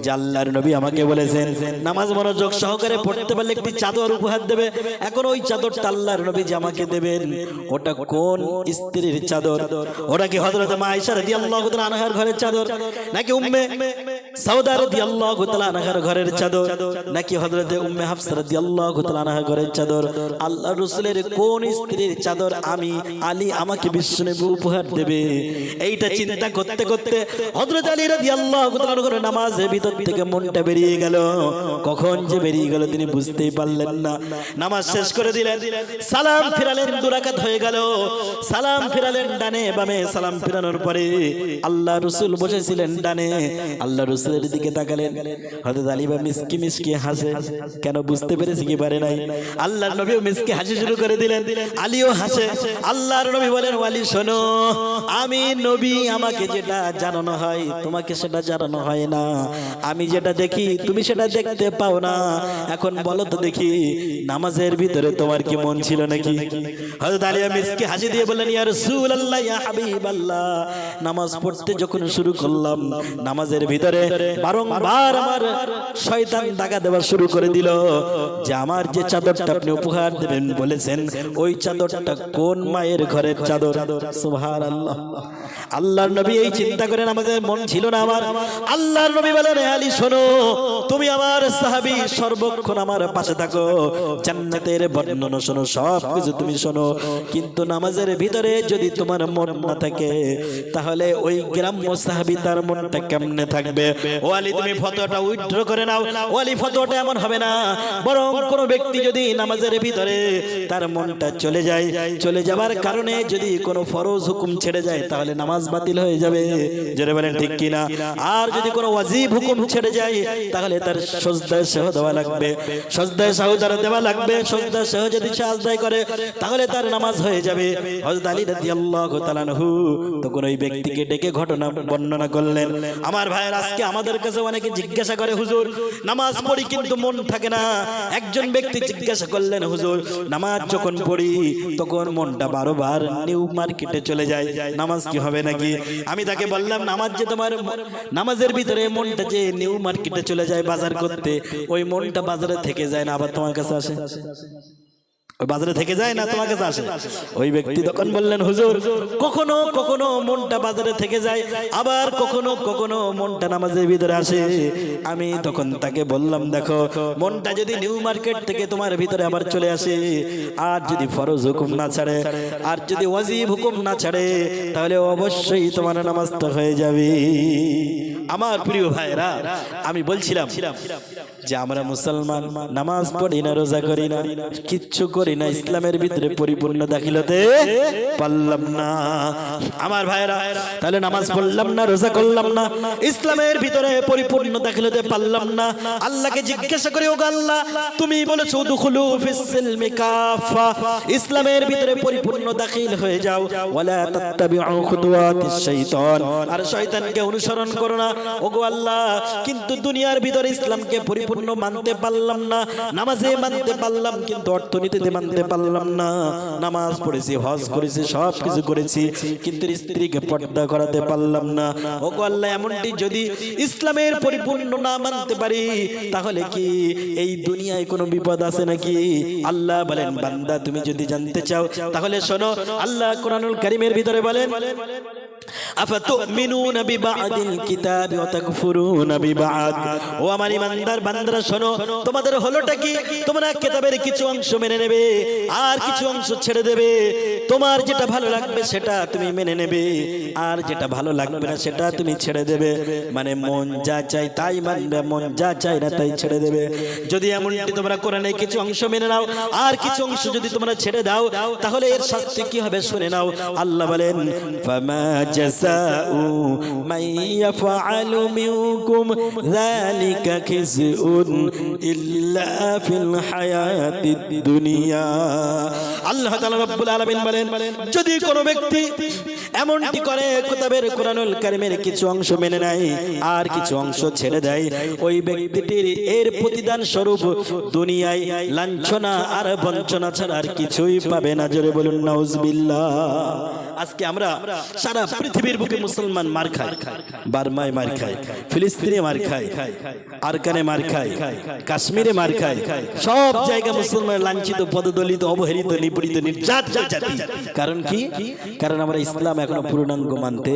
যে আল্লাহর নবী আমাকে বলেছেন নামাজ মনোযোগ সহকারে পড়তে পারলে একটি চাদর উপহার দেবে। এখন ওই চাদরটা আল্লাহর নবী যে আমাকে দেবেন, ওটা কোন স্ত্রীর চাদর? ওটা কি হযরত আয়েশা রাদিয়াল্লাহু তাআলা আনহার ঘরের চাদর, নাকি উম্মে সাউদা রাদিয়াল্লাহু তাআলা আনহার ঘরের চাদর, নাকি হযরত উম্মে হাফসা রাদিয়াল্লাহু তাআলা আনহার ঘরের চাদর? আল্লাহর রাসূলের কোন স্ত্রীর চাদর আমি আলী আমাকে বিশ্বনবী উপহার দেবে? এইটা চিন্তা করতে করতে হযরত আলী রাদিয়াল্লাহু তাআলা নামাজের ভিতর থেকে মনটা বেরিয়ে গেল। কখন যে বেরিয়ে গেল তিনি বুঝতেই পারলেন না। নামাজ শেষ করে দিলেন, সালাম ফিরালেন, 2 রাকাত হয়ে গেল। সালাম ফিরালেন ডানে বামে, সালাম ফিরানোর পরে আল্লাহ রাসূল বসেছিলেন ডানে। আল্লাহ রাসূলের দিকে তাকালেন, হযরত আলী বা মিসকি মিসকি হাসে। কেন বুঝতে পেরেছি কি পারে নাই? আল্লাহর নবীও মিসকি হাসি শুরু করে দিলেন, আলীও হাসে। আল্লাহর নবী বলেন, ওয়ালি শোনো, আমি নবী, আমাকে যেটা জানানো হয় তোমাকে সেটা জানানো হয় না। আমি যেটা দেখি তুমি সেটা দেখতে পাও না। এখন বলো তো দেখি, নামাজের ভিতরে তোমার কি মন ছিল নাকি? হযরত আলী মিসকি হাসি দিয়ে বললেন, ইয়া রাসূলুল্লাহ, ইয়া হাবিবাল্লাহ, নামাজ পড়তে যখন শুরু করলাম, নামাজের ভিতরে বারংবার আমার শয়তান দাগা দেওয়া শুরু করে দিল যে আমার যে চাদরটা আপনি উপহার দেবেন বলেছেন, ওই চাদরটা কোন মায়ের ঘরের চাদর? সুবহানাল্লাহ। আল্লাহর নবী এই চিন্তা করে নামাজে মন ছিল না আমার। আল্লাহর নবী বলেন, আলী শোনো, তুমি আমার সাহাবী, সর্বক্ষণ আমার পাশে থাকো, জান্নাতের বর্ণনা শোনো, সব কিছু তুমি শোনো, কিন্তু নামাজের ভিতরে যদি তোমার মন না থাকে তাহলে ওই গ্রাম্য সাহাবী তার মনটা কেমনে থাকবে? ও আলী, তুমি ফতোয়াটা উইথড্র করে নাও। ও আলী, ফতোয়াটা এমন হবে না, বরং কোনো ব্যক্তি যদি নামাজের ভিতরে তার মনটা চলে যায়, চলে যাবার কারণে যদি কোনো ফরজ হুকুম ছেড়ে যায় তাহলে নামাজ বাতিল হয়ে যাবে। জোরে বলেন ঠিক কিনা? আর যদি কোনো ওয়াজিব হুকুম ছেড়ে যায় তাহলে তার সিজদায় সাহু দেওয়া লাগবে, সিজদায় সাহু দেওয়া লাগবে। সিজদায় সাহু যদি সে আদায় করে তাহলে তার নামাজ হয়ে যাবে। হযরত আলী রাদিয়াল্লাহু তাআলা আনহু তখন ওই ব্যক্তিকে ডেকে ঘটনা বর্ণনা করলেন। আমার ভাইয়ের, আজকে আমাদের কাছে অনেকে জিজ্ঞাসা করে, হুজুর নামাজ পড়ি কিন্তু মন থাকে না। একজন ব্যক্তি জিজ্ঞাসা করলেন, হুজুর নামাজ যখন পড়ি তখন মনটা বারবার নিউ মার্কেটে চলে যায়, নামাজ কি হবে নাকি? আমি তাকে বললাম, নামাজ যে তোমার নামাজের ভিতরে মনটা যে নিউ মার্কেটে চলে যায় বাজার করতে, ওই মনটা বাজারে থেকে যায় না, আবার তোমার কাছে আসে? বাজারে থেকে যায় না, তোমার কাছে আসে? ওই ব্যক্তি তখন বললেন, হুজুর কখনো কখনো মনটা বাজারে থেকে যায়, আবার কখনো কখনো মনটা নামাজের ভিতরে আসে। আমি তখন তাকে বললাম, দেখো, মনটা যদি নিউ মার্কেট থেকে তোমার ভিতরে আবার চলে আসে, আর যদি ফরজ হুকুম না ছাড়ে, আর যদি ওয়াজিব হুকুম না ছাড়ে, তাহলে অবশ্যই তোমার নামাজটা হয়ে যাবে। আমার প্রিয় ভাইরা, আমি বলছিলাম যে আমরা মুসলমান, নামাজ পড়ি না, রোজা করি না, কিচ্ছু করি না, ইসলামের ভিতরে পরিপূর্ণ দাখিল হতে পারলাম না। আমার ভাইরা, তাহলে নামাজ পড়লাম না, রোজা করলাম না, ইসলামের ভিতরে পরিপূর্ণ দাখিল হতে পারলাম না। আল্লাহকে জিজ্ঞাসা করে, ওগো আল্লাহ, তুমি বলেছো দুখুলু ফিস সিলমি কাফা, ইসলামের ভিতরে পরিপূর্ণ দাখিল হয়ে যাও, ওয়ালা তাত্তাবিউ খুতুওয়াতিশ শাইতান, আর শয়তানকে অনুসরণ করো না। ওগো আল্লাহ, কিন্তু দুনিয়ার ভিতরে ইসলামকে পরিপূর্ণ মানতে পারলাম না, নামাজে মানতে পারলাম কিন্তু অর্থনীতিতে মানতে পারলাম না। নামাজ পড়েছি, হজ করেছি, সব কিছু করেছি, কিন্তু স্ত্রীকে পর্দা করাতে পারলাম না। ওগো আল্লাহ, এমনটি যদি ইসলামের পরিপূর্ণ না মানতে পারি তাহলে কি এই দুনিয়ায় কোনো বিপদ আছে নাকি? আল্লাহ বলেন, বান্দা তুমি যদি জানতে চাও তাহলে শোনো, আল্লাহ কোরআনুল কারীমের ভিতরে বলেন, আফাতুমিনুনা বিবাদিল কিতাবি ওয়া তাকফুরুনা বিবাদ। ও আমার ঈমানদার বান্দারা শোনো, তোমাদের হলোটা কি? তোমরা কিতাবের কিছু অংশ মেনে নেবে আর কিছু অংশ ছেড়ে দেবে। তোমার যেটা ভালো লাগবে সেটা তুমি মেনে নেবে, আর যেটা ভালো লাগবে না সেটা তুমি ছেড়ে দেবে। মানে মন যা চাই তাই মানবে, মন যা চাই না তাই ছেড়ে দেবে। যদি এমনটি তোমরা কোরআনের কিছু অংশ মেনে নাও আর কিছু অংশ যদি তোমরা ছেড়ে দাও, তাহলে এর শাস্তি কি হবে শুনে নাও। আল্লাহ বলেন, ফামা জাযাউ মান ইয়াফআলু মিনকুম যালিকা খিজউন ইল্লা ফিল হায়াতিদ দুনিয়া। আল্লাহ তাআলা রব্বুল আলামিন বলেন, যদি কোনো ব্যক্তি এমনটি করে, কিতাবের কোরআনুল কারীমের কিছু অংশ মেনে নেয় আর কিছু অংশ ছেড়ে দেয়, ওই ব্যক্তিটির এর প্রতিদান স্বরূপ দুনিয়ায় লাঞ্ছনা আর বঞ্চনা ছাড়া আর কিছুই পাবে না। জোরে বলুন নাউজুবিল্লাহ। আজকে আমরা সারা পৃথিবীর বুকে মুসলমান মার খায়, বার্মায় মার খায়, ফিলিস্তিনে মার খায়, আরকানে মার খায়, কাশ্মীরে মার খায়, সব জায়গায় মুসলমান লাঞ্ছিত, পদদলিত, অবহেলিত, নিপীড়িত, নির্যাতিত জাতি। কারণ কি? কারণ আমরা ইসলাম এখনো পূর্ণাঙ্গ মানতে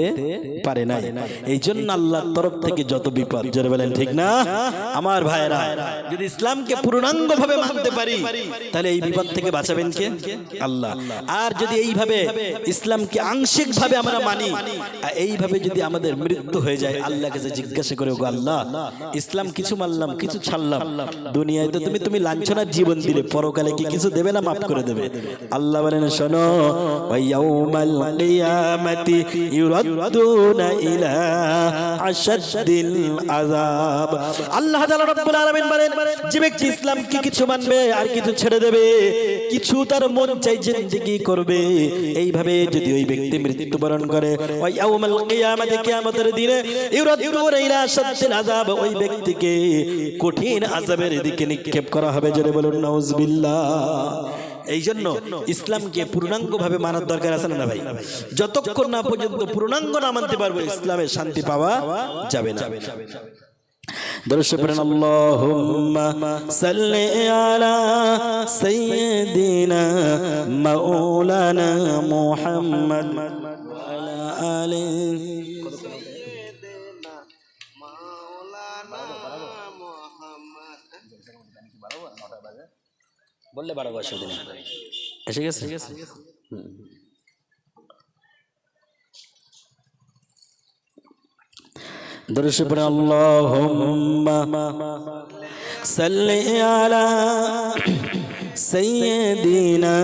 পারে নাই। এই জন্য আল্লাহর তরফ থেকে যত বিপদ, জোরে বলেন ঠিক না আমার ভাইরা? যদি ইসলামকে পূর্ণাঙ্গ ভাবে মানতে পারি, তাহলে এই বিপদ থেকে বাঁচাবেন কে? আল্লাহ। আর যদি এইভাবে ইসলামকে আংশিক ভাবে আমরা মানি, এইভাবে যদি আমাদের মৃত্যু হয়ে যায়, আল্লাহর কাছে জিজ্ঞাসা করে, ওগো আল্লাহ, ইসলাম কিছু মানলাম, কিছু ছাড়লাম, দুনিয়ায় তো তুমি লাঞ্ছনার জীবন দিলে, পরকালে কি কিছু দেবে না, মাফ করে দেবে? আল্লাহ বলেন, শোনো, ওয়ায়াউমাল কিয়ামাতি ইউরাদ্দুনা ইলা আশাদ্দিল আযাব। আল্লাহ তাআলা রব্বুল আলামিন বলেন, যে ব্যক্তি ইসলামকে কিছু মানবে আর কিছু ছেড়ে দেবে, কিছু তার মন চাই জিন্দেগি করবে, এইভাবে যদি ওই ব্যক্তি মৃত্যুবরণ করে, ওয়ায়াউমাল কিয়ামাতি, কিয়ামতের দিনে, ইউরাদ্দুনা ইলা আশাদ্দিল আযাব, ওই ব্যক্তিকে কঠিন আযাবের দিকে নিক্ষেপ করা হবে। জোরে বলুন নাউজুবিল্লাহ। এই জন্য ইসলামকে পূর্ণাঙ্গ ভাবে মানার দরকার আছে না ভাই? যতক্ষণ না পর্যন্ত পূর্ণাঙ্গ না মানতে পারবো, ইসলামের শান্তি পাওয়া যাবে না। দরুদ পড়েন, আল্লাহুম্মা সাল্লি আলা সাইয়্যিদিনা মাওলানা মুহাম্মদ ওয়া আলা আলিহি বললে 12 বছর দিন এসে গেছে। দরুদ পড়েন, আল্লাহুম্মা সাল্লি আলা সাইয়্যিদিনা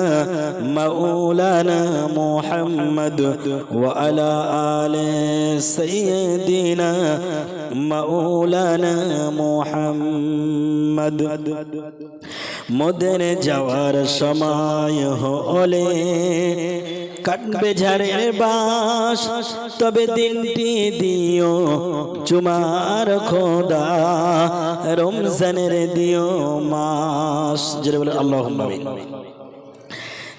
মাওলানা মুহাম্মদ ওয়া আলা আলি সাইয়্যিদিনা মাওলানা মুহাম্মদ। মোদের যাওয়ার সময় হলে কাটবে ঝাড়ের বাঁশ, তবে দিনটি দিও জুমার খোদা, রমজানের দিও মাস। যেটা বলে আল্লাহুম্মা আমিন।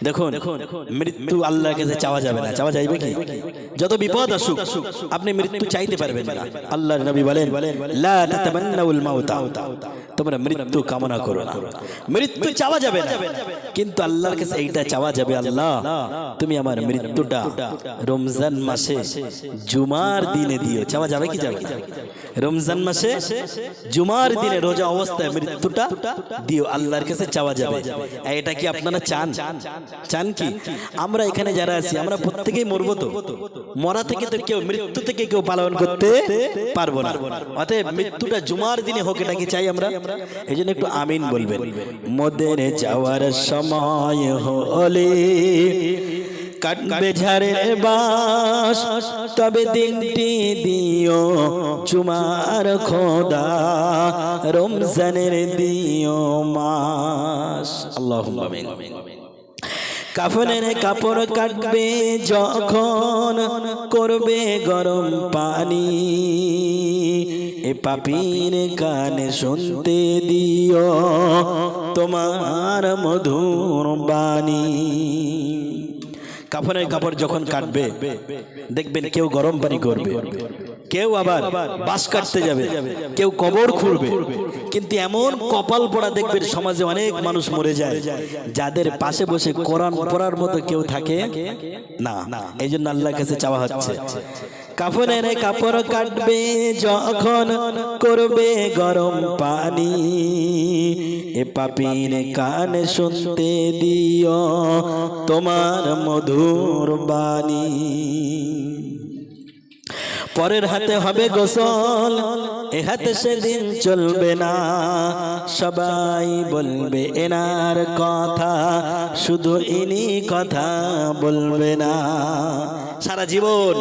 দেখুন, মৃত্যু আল্লাহর কাছে চাওয়া যাবে না। চাওয়া যাইবে কি? যত বিপদ আসুক আপনি মৃত্যু চাইতে পারবেন না। আল্লাহর নবী বলেন, লা তাতামান্নাউল মাউতা, তোমরা মৃত্যু কামনা করো না। মৃত্যু চাওয়া যাবে না, কিন্তু আল্লাহর কাছে এইটা চাওয়া যাবে, আল্লাহ তুমি আমার মৃত্যুটা রমজান মাসে জুমার দিনে দিও। চাওয়া যাবে কি যাবে না? রমজান মাসে জুমার দিনে রোজা অবস্থায় মৃত্যুটা দিও, আল্লাহর কাছে চাওয়া যাবে। এটা কি আপনারা চান? চান কি? আমরা এখানে যারা আছি, আমরা প্রত্যেকেই মরবো, তো মরা থেকে তো কেউ, মৃত্যু থেকে কেউ পালন করতে পারবো না। অতএব মৃত্যুটা জুমার দিনে হোক, এটা কি চাই আমরা? এই জন্য একটু আমিন বলবেন। মোদের যাওয়ার সময় হলে কাটবে ঝাড়ের বাঁশ, তবে দিনটি দিও জুমার খোদা, রমজানের দিও মাস। আল্লাহুম্মা আমিন। কাফনের কাপড় কাটবে যখন, করবে গরম পানি, এ পাপীর কানে শুনতে দিও তোমার মধুর বাণী। কাফনের কাপড় যখন কাটবে, দেখবেন কেউ গরম পানি করবে, কেউ আবার বাঁশ কাটতে যাবে, কেউ কবর খুঁড়বে, কিন্তু এমন কপাল পোড়া দেখবেন সমাজে অনেক মানুষ মরে যায় যাদের পাশে বসে কোরআন পড়ার মতো কেউ থাকে না। এই জন্য আল্লাহর কাছে চাওয়া হচ্ছে, কাফনের কাপড় কাটবে যখন করবে গরম পানি, এ পাপির কান শুনতে দিও তোমার মধুর বাণী। পরের হাতে হবে গোসল, এ হাতে সেদিন চলবে না, সবাই বলবে এনার কথা, শুধু ইনি কথা বলবে না। সারা জীবন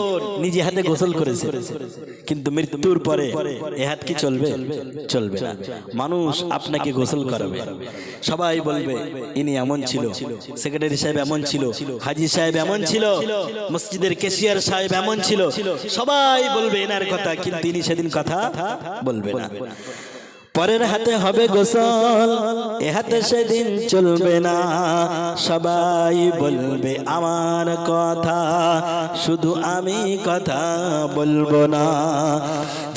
নিজে হাতে গোসল করেছে, কিন্তু মৃত্যুর পরে এ হাত কি চলবে? চলবে না। মানুষ আপনাকে গোসল করাবে, সবাই বলবে ইনি এমন ছিল, সেক্রেটারি সাহেব এমন ছিল, হাজি সাহেব এমন ছিল, মসজিদের ক্যাশিয়ার সাহেব এমন ছিল, সবাই বলবে এনার কথা, কিন্তু ইনি সেদিন কথা বলবে না। পরের হাতে হবে গোসল, এ হাতে সেদিন চলবে না, সবাই বলবে আমার কথা, শুধু আমি কথা বলবো না।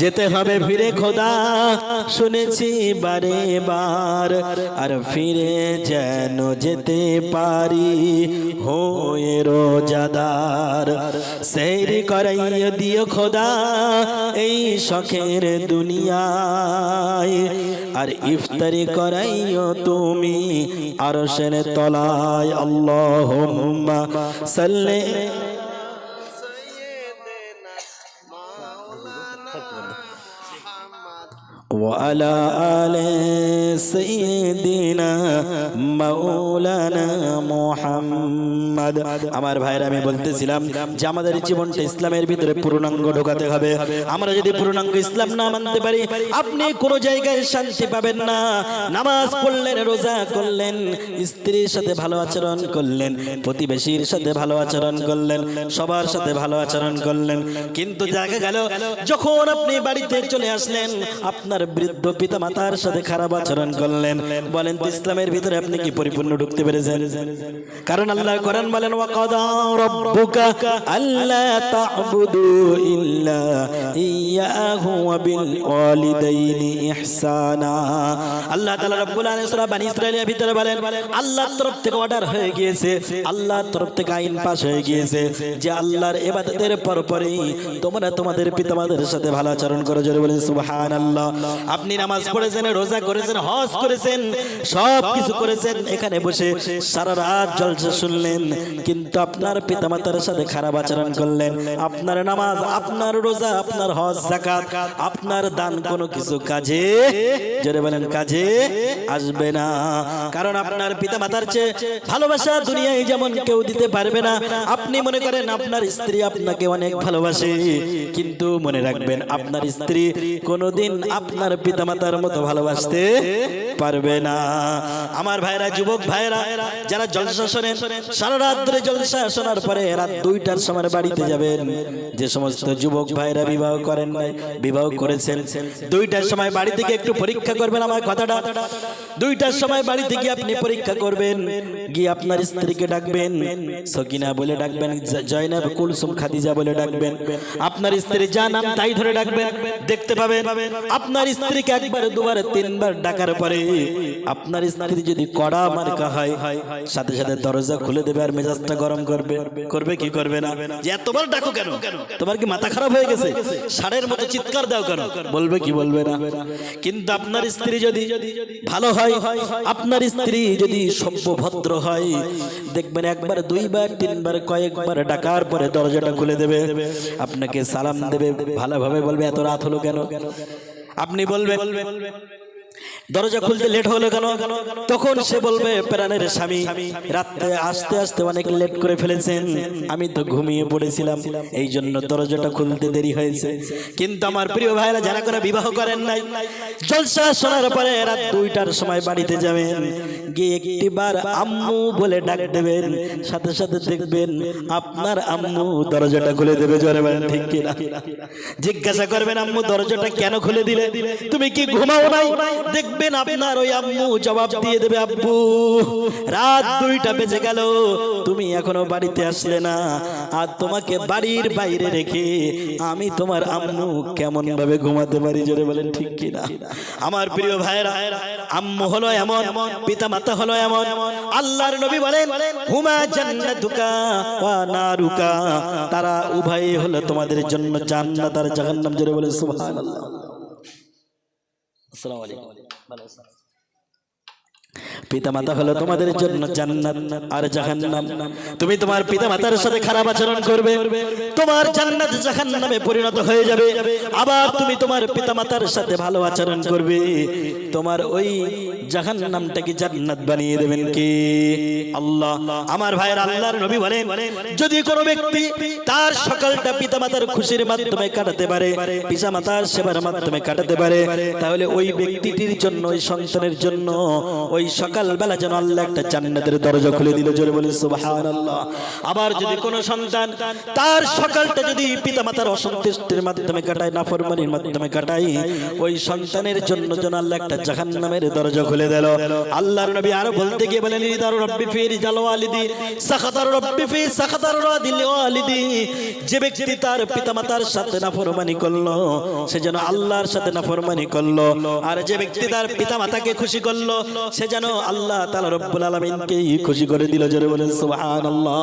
যেতে হবে ফিরে খোদা, শুনেছি বারে বার, আর ফিরে যেন যেতে পারি হয়ে রোজাদার। সেহরি করাইয়া দিও খোদা এই শখের দুনিয়ায়, আর ইফতারি করাইও তুমি আরশের তলায়। আল্লাহুম্মা সাল্লি وعلى آل سيدنا مولانا محمد। আমার ভাইরা, আমি বলতেছিলাম যে আমাদের জীবনটা ইসলামের ভিতরে পূর্ণাঙ্গ ঢোকাতে হবে। আমরা যদি পূর্ণাঙ্গ ইসলাম না মানতে পারি, আপনি কোনো জায়গায় শান্তি পাবেন না। নামাজ পড়লেন, রোজা করলেন, স্ত্রীর সাথে ভালো আচরণ করলেন, প্রতিবেশীর সাথে ভালো আচরণ করলেন, সবার সাথে ভালো আচরণ করলেন, কিন্তু দেখা গেল যখন আপনি বাড়িতে চলে আসলেন আপনার বৃদ্ধ পিতা মাতার সাথে খারাপ আচরণ করলেন। বলেন তো ইসলামের ভিতরে আপনি কি পরিপূর্ণ ঢুকতে পেরেছেন? কারণ আল্লাহ কোরআন বলেন ওয়াকাদা রাব্বুকা আল্লা তা'বুদু ইল্লা ইয়াহু ওয়া বিল ওয়ালিদাইনি ইহসানা। আল্লাহ তাআলা রব্বুল আলামিন সূরা বনী ইসরাঈলের ভিতরে বলেন আল্লাহর তরফ থেকে অর্ডার হয়ে গিয়েছে, আল্লাহর তরফ থেকে আইন পাস হয়ে গিয়েছে যে আল্লাহর ইবাদতের পরপরই তোমরা তোমাদের পিতামাতার সাথে ভালো আচরণ করো। জোরে বলেন সুবহানাল্লাহ। আপনি নামাজ পড়েছেন, রোজা করেছেন, হজ করেছেন, সব কিছু করেছেন, এখানে বসে সারা রাত জলসা শুনলেন, কিন্তু আপনার পিতামাতার সাথে খারাপ আচরণ করলেন। আপনার নামাজ, আপনার রোজা, আপনার হজ, যাকাত, আপনার দান কোনো কিছু কাজে, জোরে বলেন, কাজে আসবে না। কারণ আপনার পিতামাতার চেয়ে ভালোবাসা দুনিয়ায় যেমন কেউ দিতে পারবে না। আপনি মনে করেন আপনার স্ত্রী আপনাকে অনেক ভালোবাসে, কিন্তু মনে রাখবেন আপনার স্ত্রী কোনোদিন আপনার পিতামাতার মতো ভালোবাসতে পারবে না। আমার ভাইরা, যুবক ভাইরা যারা জলসা শোনেন, সারা রাত ধরে জলসা শোনার পরে রাত 2টার সময় বাড়িতে যাবেন। যে সমস্ত যুবক ভাইরা বিবাহ করেন নাই, বিবাহ করেছেন, 2টার সময় বাড়ি থেকে একটু পরীক্ষা করবেন আমার কথাটা। 2টার সময় বাড়ি থেকে আপনি পরীক্ষা করবেন, গিয়ে আপনার স্ত্রীকে ডাকবেন, সকিনা বলে ডাকবেন, জয়নাব, কুলসুম, খাদিজা বলে ডাকবেন। আপনার স্ত্রী যা নাম তাই ধরে ডাকবেন। দেখতে পাবেন আপনার স্ত্রীকে একবার, দুবার, 3বার ডাকার পরে আপনার স্ত্রী যদি কড়া মার্কা হয়, সাথে সাথে দরজা খুলে দেবে আর মেজাজটা গরম করবে। করবে কি করবে না? যে এতবার ডাকো কেন? তোমার কি মাথা খারাপ হয়ে গেছে? ষাঁড়ের মতো চিৎকার দাও কেন? বলবে কি বলবে না? কিন্তু আপনার স্ত্রী যদি ভালো হয়, আপনার স্ত্রী যদি সভ্য ভদ্র হয়, দেখবেন একবার, 2বার, 3বার, কয়েকবার ডাকার পরে দরজাটা খুলে দেবে, আপনাকে সালাম দেবে, ভালোভাবে বলবে এত রাত হলো কেন? আপনি বলবেন দরজা খুলতে লেট হলো কেন? তখন সে বলবে প্রাণের স্বামী, রাতে আসতে আসতে অনেক লেট করে ফেলেছেন, আমি তো ঘুমিয়ে পড়েছিলাম, এই জন্য দরজাটা খুলতে দেরি হয়েছে। কিন্তু আমার প্রিয় ভাইরা যারা করে বিবাহ করেন নাই, জলসা শোনার পরে রাত 2টার সময় বাড়িতে যাবেন, গিয়ে একটিবার আম্মু বলে ডাক দেবেন, সাথে সাথে দেখবেন আপনার আম্মু দরজাটা খুলে দেবে। জোরে বলেন ঠিক কিনা? জিজ্ঞাসা করবেন আম্মু দরজাটা কেন খুলে দিলে? তুমি কি ঘুমাও নাই? দেখবেন দেখবেন আপনার ওই আম্মু জবাব দিয়ে দেবে, আব্বু রাত 2টা বেজে গেল, তুমি এখনো বাড়িতে আসলে না, আর তোমাকে বাড়ির বাইরে রেখে আমি তোমার আম্মু কেমন ভাবে ঘুমাতে পারি? জোরে বলেন ঠিক কিনা? আমার প্রিয় ভাইরা, আম্মু হলো এমন, পিতা মাতা হলো এমন, আল্লাহর নবী বলেন হুমা জান্নাতুকা ওয়া নারুকা, তারা উভয়ই হলো তোমাদের জন্য জান্নাত আর জাহান্নাম। জোরে বলেন সুবহানাল্লাহ। আসসালামু আলাইকুম। পিতা মাতা হলো তোমাদের জন্য জান্নাত আর জাহান্নাম। তুমি তোমার পিতা মাতার সাথে খারাপ আচরণ করবে, তোমার জান্নাত জাহান্নামে পরিণত হয়ে যাবে। আবার তুমি তোমার পিতা মাতার সাথে ভালো আচরণ করবে, তোমার ওই জাহান্নামটাকে জান্নাত বানিয়ে দেবেন কে? আল্লাহ। আমার ভাইয়ের, আল্লাহর নবী বলেন যদি কোনো ব্যক্তি তার সকালটা পিতা মাতার খুশির মাধ্যমে কাটাতে পারে, পিতা মাতার সেবার মাধ্যমে কাটাতে পারে, তাহলে ওই ব্যক্তিটির জন্য, ওই সন্তানের জন্য ওই সকালবেলা যেন আল্লাহ একটা জান্নাতের দরজা খুলে দিল। জোরে বলেন সুবহানাল্লাহ। আবার যদি কোনো সন্তান তার সকালটা যদি পিতামাতার অসন্তুষ্টির মাধ্যমে কাটায়, নাফরমানির মাধ্যমে কাটায়, ওই সন্তানের জন্য যেন আল্লাহ একটা জাহান্নামের দরজা খুলে দিল। আল্লাহর নবী আরো বলতে গিয়ে বলেন রিদার রব্বি ফি রিদাল ওয়ালিদি সাখাতার রব্বি ফি সাখাতার রাদিল ওয়ালিদি, যে ব্যক্তি তার পিতামাতার সাথে নাফরমানি করলো সে যেন আল্লাহর সাথে নাফরমানি করলো, আর যে ব্যক্তি তার পিতামাতাকে খুশি করলো সে যেন আল্লাহ তাআলা রব্বুল আলামিনকে খুশি করে দিল। জোরে বলেন সুবহানাল্লাহ।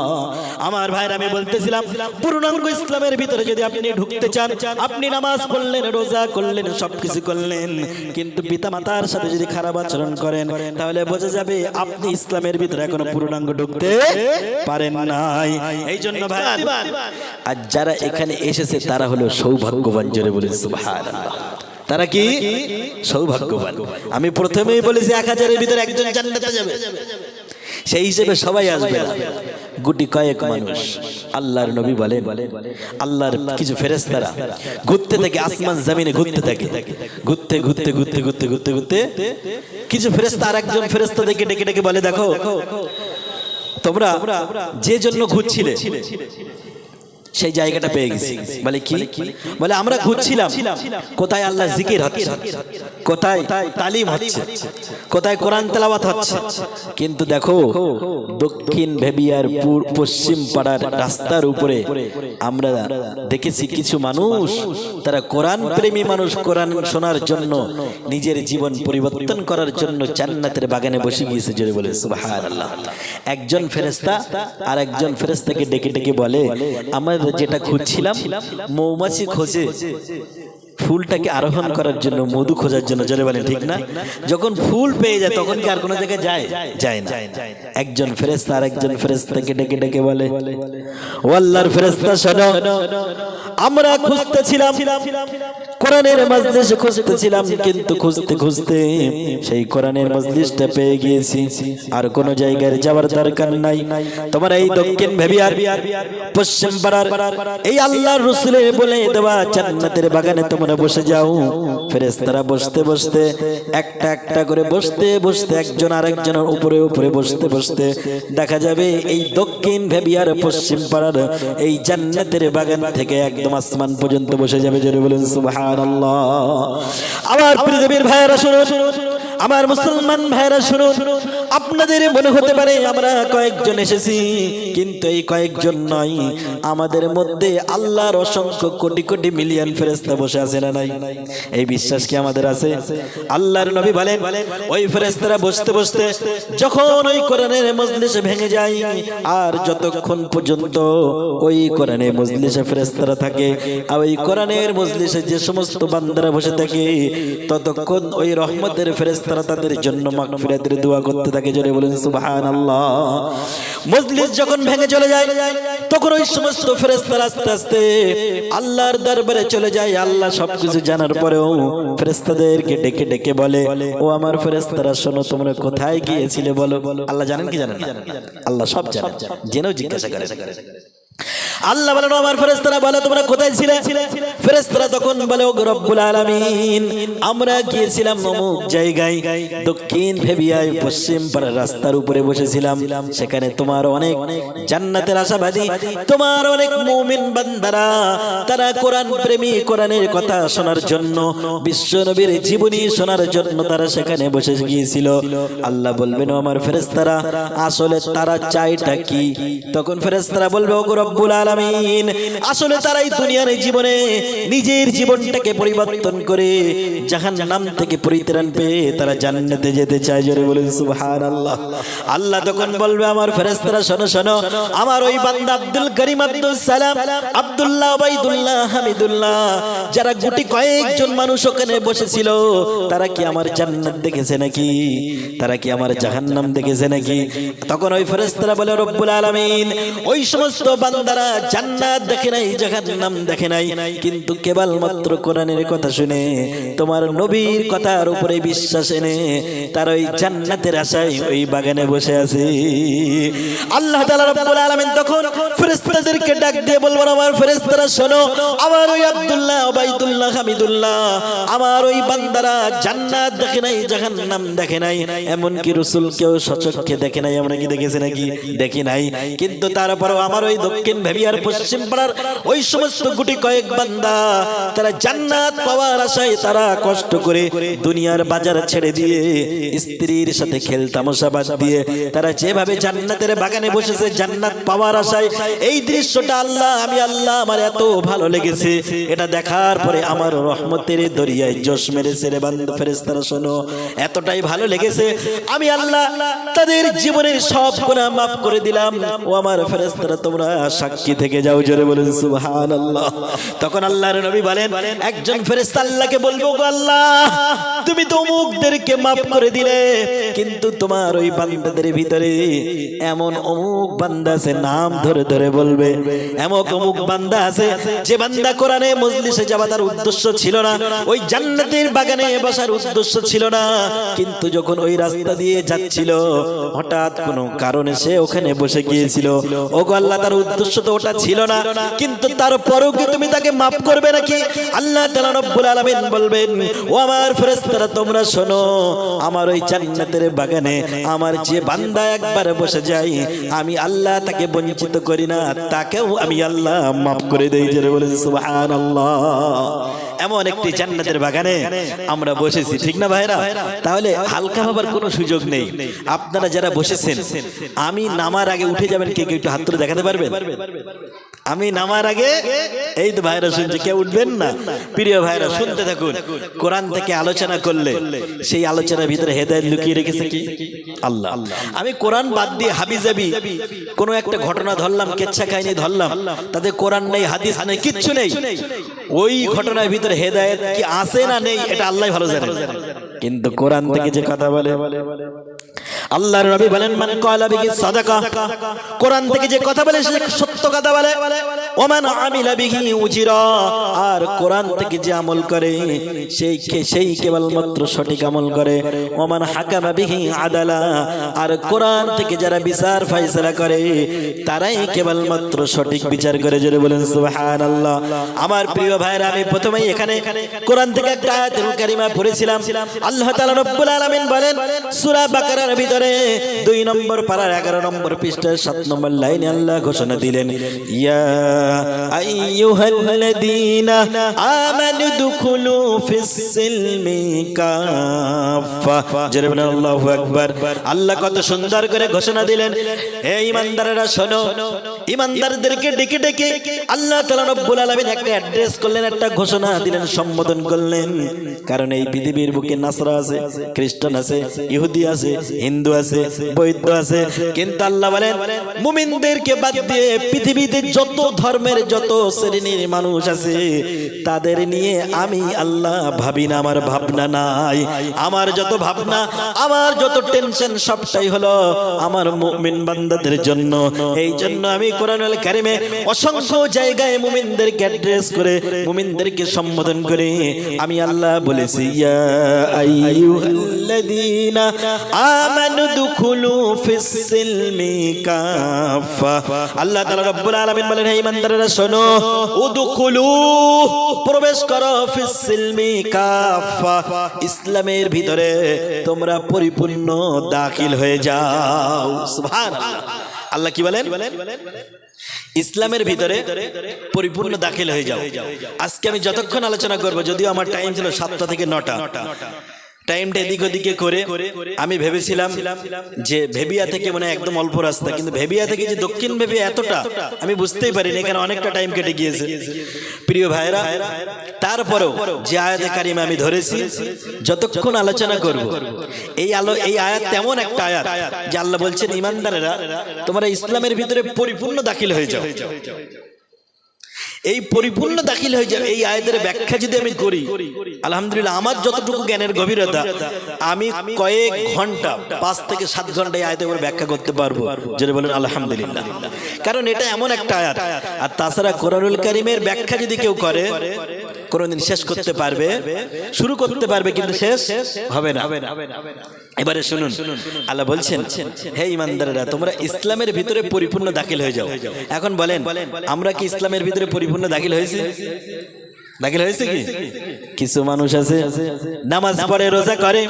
আমার ভাইরা, আমি বলতেছিলাম পূর্ণাঙ্গ ইসলামের ভিতরে যদি আপনি ঢুকতে চান, আপনি নামাজ পড়লেন, রোজা করলেন, সবকিছু করলেন, কিন্তু পিতামাতার সাথে যদি খারাপ আচরণ করেন, তাহলে বোঝা যাবে আপনি ইসলামের ভিতরে এখনো পূর্ণাঙ্গ ঢুকতে পারেন নাই। এই জন্য ভাই, আর যারা এখানে এসেছে তারা হলো সৌভাগ্যবান। জোরে বলেন সুবহানাল্লাহ। তারা কি সৌভাগ্যবান? আমি প্রথমেই বলেছি 1000-এর ভিতরে একজন জান্নাতে যাবে, সেই হিসেবে সবাই আসবে না, গুটি কয়েক মানুষ। আল্লাহর নবী বলেন আল্লাহর কিছু ফেরেশতারা ঘুরতে থাকে, আসমান জমিনে ঘুরতে থাকে, ঘুরতে ঘুরতে ঘুরতে ঘুরতে ঘুরতে ঘুরতে কিছু ফেরেশতা আরেকজন ফেরেশতা ডেকে ডেকে ডেকে বলে, দেখো তোমরা যে জন্য ঘুরছিলে সেই জায়গাটা পেয়ে গেছি। বলে কি? বলে আমরা ঘুরছিলাম কোথায় আল্লাহ জিকির হচ্ছে, কোথায় তালিম হচ্ছে, কোথায় কোরআন তেলাওয়াত হচ্ছে, কিন্তু দেখো দক্ষিণ ভেবিয়ার পশ্চিম পাড়ার রাস্তার উপরে আমরা দেখেছি কিছু মানুষ, তারা কোরআন প্রেমী মানুষ, কোরআন শোনার জন্য, নিজের জীবন পরিবর্তন করার জন্য জান্নাতের বাগানে বসে গিয়েছে। জোরে বলে সুবহানাল্লাহ। একজন ফেরেশতা আর একজন ফেরেশতাকে ডেকে ডেকে বলে, আমরা যেটা খুঁজছিলাম মৌমাছি খোঁজে ফুলটাকে আরোহণ করার জন্য, মধু খোঁজার জন্য। জোরে বলেন ঠিক না? যখন ফুল পেয়ে যায় তখন কি আর কোনো জায়গায় যায়? যায় না। একজন ফেরেশতা আর একজন ফেরেশতাকে ডেকে ডেকে বলে, ও আল্লাহর ফেরেশতা শোনো, আমরা খুঁজতেছিলাম কোরআনের মজলিস, খুঁজতেছিলাম, কিন্তু খুঁজতে খুঁজতে সেই কোরআনের মজলিসটা পেয়ে গিয়েছি, আর কোনো জায়গায় যাওয়ার দরকার নাই। তোমার এই দক্ষিণ ভেবিয়ার পশ্চিম পাড়ার এই আল্লাহর রাসূলের বলে দেওয়া জান্নাতের বাগানে তোমরা বসে যাও। ফেরেশতারা বসতে বসতে একটা একটা করে বসতে বসতে একজন আরেকজনের উপরে উপরে বসতে বসতে দেখা যাবে এই দক্ষিণ ভেবিয়ার পশ্চিম পাড়ার এই জান্নাতের বাগান থেকে একদম আসমান পর্যন্ত বসে যাবে। জোরে বলেন সুবহানাল্লাহ। আমার পৃথিবীর ভাইয়েরা শুনুন, আমার মুসলমান ভাইয়েরা শুনুন, আপনাদের মনে হতে পারে আমরা কয়েকজন এসেছি, কিন্তু এই কয়েকজন নয়, আমাদের মধ্যে আল্লাহর অসংখ্য কোটি কোটি মিলিয়ন ফেরেশতা বসে আছে না নাই? এই বিশ্বাস কি আমাদের আছে? আল্লাহর নবী বলেন ওই ফেরেশতারা বসতে বসতে যখন ওই কোরআনের মজলিসে ভেঙে যায়, আর যতক্ষণ পর্যন্ত ওই কোরআনের মজলিসে ফেরেশতারা থাকে, আর ওই কোরআনের মজলিসে যে সমস্ত বান্দারা বসে থাকে, ততক্ষণ ওই রহমতের ফেরেশতারা তাদের জন্য মাগফিরাতের দোয়া করতে থাকে। জোরে বলেন সুবহানাল্লাহ। মজলিস যখন ভেঙে চলে যায় তখন ওই সমস্ত ফেরেশতারা আস্তে আস্তে আল্লাহর দরবারে চলে যায়। আল্লাহ সবকিছু জানার পরেও ফেরেশতাদেরকে ডেকে ডেকে বলে, ও আমার ফেরেশতারা শোনো, তোমরা কোথায় গিয়েছিলে বলো। আল্লাহ জানেন কি জানেন না? আল্লাহ সব জানেন, জেনেও জিজ্ঞাসা করে। আল্লাহ বলেন আমার ফেরেশতারা বলে তোমরা কোথায় ছিলে? ফেরেশতারা তখন বলে ও রব্বুল আলামিন আমরা গিয়েছিলাম অমুক জায়গায় দক্ষিণ ফেবিয়ায় পশ্চিম পাড়ার রাস্তার উপরে বসেছিলাম, সেখানে তোমার অনেক জান্নাতের আশাবাদী, তোমার অনেক মুমিন বান্দারা তারা কোরআন প্রেমী, কোরআনের কথা শোনার জন্য, বিশ্ব নবীর জীবনী শোনার জন্য তারা সেখানে বসে গিয়েছিল। আল্লাহ বলবেন ও আমার ফেরেশতারা আসলে তারা চাইটা কি? তখন ফেরেশতারা বলবে ও রব্বুল আলামিন আসলে তারাই দুনিয়ার জীবনে নিজের জীবনটাকে পরিবর্তন করে জাহান্নাম থেকে পরিত্রাণ পেয়ে তারা জান্নাতে যেতে চায়। জোরে বলেন সুবহানাল্লাহ। আল্লাহ তখন বলবে আমার ফেরেশতারা শোনো শোনো, আমার ওই বান্দা আব্দুল করিম, আব্দুল সালাম, আব্দুল্লাহ, ওবাইদুল্লাহ, হামিদুল্লাহ যারা গুটি কয়েকজন মানুষ ওখানে বসেছিল তারা কি আমার জান্নাত দেখেছে নাকি? তারা কি আমার জাহান্নাম দেখেছে নাকি? তখন ওই ফেরেশতারা বলে রব্বুল আলামিন ওই সমস্ত বান্দারা জান্নাত দেখে নাই, জাহান্নাম দেখে নাই, কিন্তু কেবলমাত্র কোরআনের কথা শুনে তোমার নবীর কথার উপরে বিশ্বাস এনে তারা ওই জান্নাতের আশায় ওই বাগানে বসে আছে। আল্লাহ তাআলা রব্বুল আলামিন তখন ফেরেশতাদেরকে ডাক দিয়ে বলবেন আমার ফেরেশতারা শোনো, আমার ওই আব্দুল্লাহ, ওবাইদুল্লাহ, হামিদুল্লাহ আমার ওই বান্দারা জান্নাত দেখে নাই, জাহান্নাম দেখে নাই, এমনকি রাসূলকেও সচক্ষে দেখে নাই। আমরা কি দেখেছি নাকি? দেখি নাই, কিন্তু তারপরেও আমার ওই দক্ষিণ ভেবিয়ার পশ্চিম পাড়ার ওই সমস্ত গুটি কয়েক বান্দা তারা জান্নাত পাওয়ার আশায় তারা কষ্ট করে দুনিয়ার বাজার ছেড়ে দিয়ে স্ত্রীর সাথে খেল তামাশা বাদ দিয়ে তারা যেভাবে জান্নাতের বাগানে বসেছে জান্নাত পাওয়ার আশায়, এই দৃশ্যটা আল্লাহ আমার এত ভালো লেগেছে। এটা দেখার পরে আমার রহমতের দরিয়ায় জোশ মেরেছে রে বান্দা। ফেরেশতারা শোনো, এতটাই ভালো লেগেছে আমি আল্লাহ তাদের জীবনের সব গুনাহ মাফ করে দিলাম। ও আমার ফেরেশতারা তোমরা সাক্ষী থেকে যাও। জোরে বলেন সুবহানাল্লাহ। তখন আল্লাহর নবী বলেন একজন ফেরেশতা আল্লাহকে বলবো গো আল্লাহ তুমি তো অমুকদেরকে মাফ করে দিলে, কিন্তু তোমার ওই বান্দাদের ভিতরে এমন অমুক বান্দা আছে, নাম ধরে ধরে বলবে, এমন অমুক বান্দা আছে যে বান্দা কোরআনে মজলিসে যাওয়া তার উদ্দেশ্য ছিল না, ওই জান্নাতের বাগানে বসার উদ্দেশ্য ছিল না, কিন্তু যখন ওই রাস্তা দিয়ে যাচ্ছিল হঠাৎ কোনো কারণে সে ওখানে বসে গিয়েছিল। ওগো আল্লাহ তার উদ্দেশ্য তো ওটা ছিল না, কিন্তু তারপরেও কি তুমি তাকে মাফ করবে নাকি? আল্লাহ তাআলা রব্বুল আলামিন বলবেন ও আমার ফেরেশতারা তোমরা শোনো, আমার ওই জান্নাতের বাগানে আমার যে বান্দা একবার বসে যায় আমি আল্লাহ তাকে বঞ্চিত করি না, তাকেও আমি আল্লাহ মাফ করে দেই। জোরে বলেন সুবহানাল্লাহ। এমন একটি জান্নাতের বাগানে আমরা বসেছি, ঠিক না ভাইরা? তাহলে হালকা ভাবার কোনো সুযোগ নেই। আপনারা যারা বসেছেন আমি নামার আগে উঠে যাবেন, কে কে একটু হাত তুলে দেখাতে পারবেন? আমি নামার আগে, এই তো ভাইরা শুনছে, কেউ উঠবেন না? প্রিয় ভাইরা শুনতে থাকুন। কোরআন থেকে আলোচনা করলে সেই আলোচনার ভিতরে হেদায়েত লুকিয়ে রেখেছে কি আল্লাহ। আমি কোরআন বাদ দিয়ে হাবিজাবি কোনো একটা ঘটনা ধরলাম, কেচ্ছা কাহিনী ধরলাম, তাতে কোরআন নেই, হাদিস নেই, কিচ্ছু নেই, ওই ঘটনার ভিতরে হেদায়েত কি আছে না নেই এটা আল্লাহ ভালো জানেন। কিন্তু কোরআন থেকে যে কথা বলে আল্লাহর নবী বলেন মান ক্বালা বিহি সাদাকা, কোরআন থেকে যে কথা বলে সে সত্য কথা বলে। ওমান আমিলা বিহি উজিরা, আর কোরআন থেকে যে আমল করে সেই কেবলমাত্র সঠিক আমল করে। ওমান হাকামা বিহি আদালা, আর কোরআন থেকে যারা বিচার ফয়সালা করে তারাই কেবলমাত্র সঠিক বিচার করে। জোরে বলেন সুবহানাল্লাহ। আমার প্রিয় ভাইরা আমি প্রথমেই এখানে কোরআন থেকে একটা আয়াতুল কারিমা পড়েছিলাম। আল্লাহ তাআলা রব্বুল আলামিন বলেন সূরা বাকারার ভিতরে 2 নম্বর পারার 11 নম্বর পৃষ্ঠার 7 নম্বর লাইনে আল্লাহ ঘোষণা দিলেন ইয়া আইয়ুহাল্লাযীনা আমানু দুখুলু ফিস সিলমি কাফা। জোরে বলেন আল্লাহু আকবার। আল্লাহ কত সুন্দর করে ঘোষণা দিলেন, হে ঈমানদারেরা শোনো। ঈমানদারদেরকে ডেকে ডেকে আল্লাহ তাআলা রব্বুল আলামিন একটা অ্যাড্রেস করলেন, একটা ঘোষণা দিলেন, সম্বোধন করলেন। কারণ এই পৃথিবীর বুকে নাসরা আছে, খ্রিস্টান আছে, ইহুদি আছে, হিন্দু আছে, বৌদ্ধ আছে, কিন্তু আল্লাহ বলেন মুমিনদেরকে বাদ দিয়ে পৃথিবীতে যত ধর্মের যত শ্রেণীর মানুষ আছে তাদের নিয়ে আমি আল্লাহ ভাবি না, আমার ভাবনা নাই। আমার যত ভাবনা, আমার যত টেনশন সবটাই হলো আমার মুমিন বান্দাদের জন্য। এই জন্য আমি কোরআনুল কারীমে অসংখ্য জায়গায় মুমিনদেরকে অ্যাড্রেস করে মুমিনদেরকে সম্বোধন করে আমি আল্লাহ বলেছি ইয়া আইয়ুহাল্লাযীনা আমানু দুখুলু ফিস সিলমি কাফা। আল্লাহ তাআলা রব্বুল আলামিন বলেন হে ঈমানদাররা শোনো, উদখুলু প্রবেশ করো ফিস সিলমি কাফা, ইসলামের ভিতরে তোমরা পরিপূর্ণ দাখিল হয়ে যাও। সুবহানাল্লাহ। আল্লাহ কি বলেন? ইসলামের ভিতরে পরিপূর্ণ দাখিল হয়ে যাও। আজকে আমি যতক্ষণ আলোচনা করব, যদিও আমার টাইম ছিল 7টা থেকে 9টা, টাইমটা এদিক ওদিকে করে আমি ভেবেছিলাম যে ভেবিয়া থেকে মানে একদম অল্প রাস্তা, কিন্তু ভেবিয়া থেকে যে দক্ষিণ ভেবিয়া এতটা আমি বুঝতেই পারিনি, এখানে অনেকটা টাইম কেটে গিয়েছে। প্রিয় ভাইরা, তারপরেও যে আয়াতে কারিমা আমি ধরেছি যতক্ষণ আলোচনা করব, এই আয়াত তেমন একটা আয়াত যে আল্লাহ বলছেন ঈমানদারেরা তোমরা ইসলামের ভিতরে পরিপূর্ণ দাখিল হয়ে যাও। এই পরিপূর্ণ দাখিল হয়ে যাবে, এই আয়াতের ব্যাখ্যা যদি আমি করি, আলহামদুলিল্লাহ আমার যতটুকু জ্ঞানের গভীরতা, আমি কয়েক ঘন্টা 5 থেকে 7 ঘন্টা এই আয়াতের উপর ব্যাখ্যা করতে পারবো, যদি বলেন আলহামদুলিল্লাহ। কারণ এটা এমন একটা আয়াত, আর তাছাড়া কোরআনুল কারীমের ব্যাখ্যা যদি কেউ করে কোনদিন শেষ করতে পারবে, শুরু করতে পারবে কিন্তু শেষ হবে না। এবারে শুনুন, আল্লাহ বলছেন হে ঈমানদারেরা তোমরা ইসলামের ভিতরে পরিপূর্ণ দাখিল হয়ে যাও। এখন বলেন আমরা কি ইসলামের ভিতরে পরিপূর্ণ দাখিল হয়েছি? দাখিল হয়েছে কি? কিছু মানুষ আছে নামাজ পড়ে রোজা করে,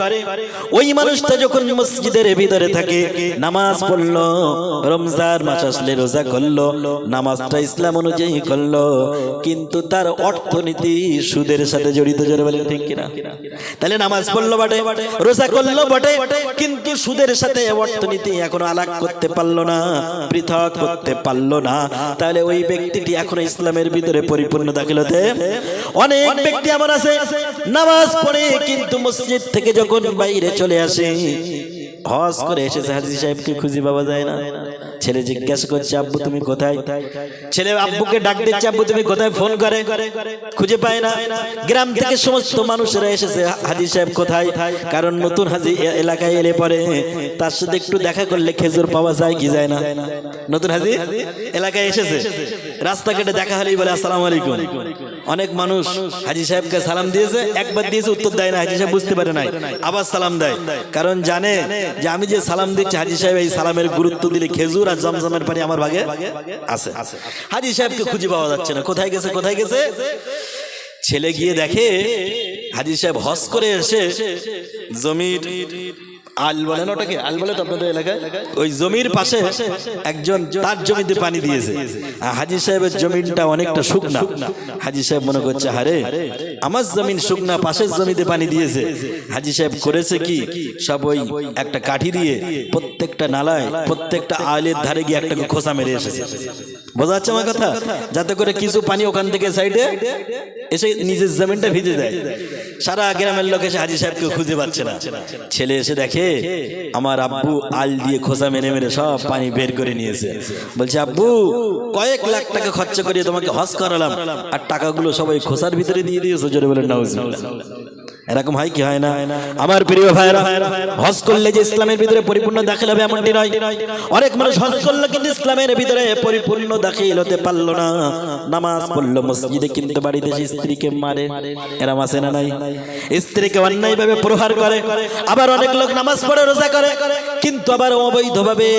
ওই মানুষটা যখন মসজিদের ভিতরে থাকে নামাজ পড়লো, রমজান মাস আসলে রোজা করলো, নামাজটা ইসলাম অনুযায়ী করলো, কিন্তু তার অর্থনীতি সুদের সাথে জড়িত, জোরে বলেন ঠিক কিনা? তাহলে নামাজ পড়লো বটে, রোজা করলো বটে, কিন্তু সুদের সাথে অর্থনীতি এখনো আলাগ করতে পারলো না, পৃথক করতে পারলো না, তাহলে ওই ব্যক্তিটি এখনো ইসলামের ভিতরে পরিপূর্ণ দাখিল হতে। অনেক ব্যক্তি আমার আছে নামাজ পড়ে কিন্তু মসজিদ থেকে যখন বাইরে চলে আসে, হজ করে এসেছে, হাজী সাহেবকে খুঁজে পাওয়া যায় না। ছেলে জিজ্ঞাসা করছে আব্বু তুমি কোথায়, ছেলে আব্বুকে ডাক দিচ্ছে আব্বু তুমি কোথায়, ফোন করে খুঁজে পায় না। গ্রাম থেকে সমস্ত মানুষেরা এসেছে হাজী সাহেব কোথায়, কারণ নতুন হাজী এলাকায় এলে পরে তার সাথে একটু দেখা করলে খেজুর পাওয়া যায় কি যায় না। নতুন হাজী এলাকায় এসেছে, রাস্তাঘাটে দেখা হলেই বলে আসসালামু আলাইকুম। অনেক মানুষ হাজী সাহেবকে সালাম দিয়েছে, একবার দিয়েছে উত্তর দেয় না, হাজী সাহেব বুঝতে পারে নাই, আবার সালাম দেয়, কারণ জানে যে আমি যে সালাম দিচ্ছি হাজী সাহেব এই সালামের গুরুত্ব দিলে খেজুর আর জমজমের পানি আমার ভাগে আছে। হাজী সাহেবকে খুঁজে পাওয়া যাচ্ছে না, কোথায় গেছে কোথায় গেছে। ছেলে গিয়ে দেখে হাজী সাহেব হজ করে এসে জমির আল বলেন, ওটাকে আল বলে তো আপনাদের এলাকায়, ওই জমির পাশে একজন তার জমিতে পানি দিয়েছে। হাজী সাহেবের জমিনটা অনেকটা শুকনা, হাজী সাহেব মনে করছে আরে আমার জমিন শুকনা, পাশের জমিতে পানি দিয়েছে। হাজী সাহেব করেছে কি, সব ওই একটা কাঠি দিয়ে প্রত্যেকটা নালায় প্রত্যেকটা আলের ধারে গিয়ে একটা খোসা মেরে এসেছে। বোঝা যাচ্ছে আমার কথা? যাতে করে কিছু পানি ওখান থেকে সাইডে এসে নিজের জমিনটা ভিজে যায়। সারা গ্রামের লোক এসে হাজী সাহেবকে খুঁজে পাচ্ছে না। ছেলে এসে দেখে আমার আব্বু আল দিয়ে খোসা মেরে মেরে সব পানি বের করে নিয়েছে। বলছে আব্বু কয়েক লাখ টাকা খরচ করে তোমাকে হজ করালাম, আর টাকাগুলো সবাই খোসার ভিতরে দিয়ে দিয়েছো, জোরে বলেন নাউজুবিল্লাহ। এরকম হয় কি হয় না? আমার প্রিয় ভাইরা, হজ করলে যে ইসলামের ভিতরে পরিপূর্ণ দাখিল হবে এমনটি নয়। অনেক মানুষ হজ করলো কিন্তু ইসলামের ভিতরে পরিপূর্ণ দাখিল হতে পারলো না। নামাজ পড়লো মসজিদে কিন্তু বাড়িতে স্ত্রীকে মারে, এরম আছে না নাই? স্ত্রীকে অন্যায়ভাবে প্রহার করে। আবার অনেক লোক নামাজ পড়ে রোজা করে কিন্তু আবার অবৈধভাবে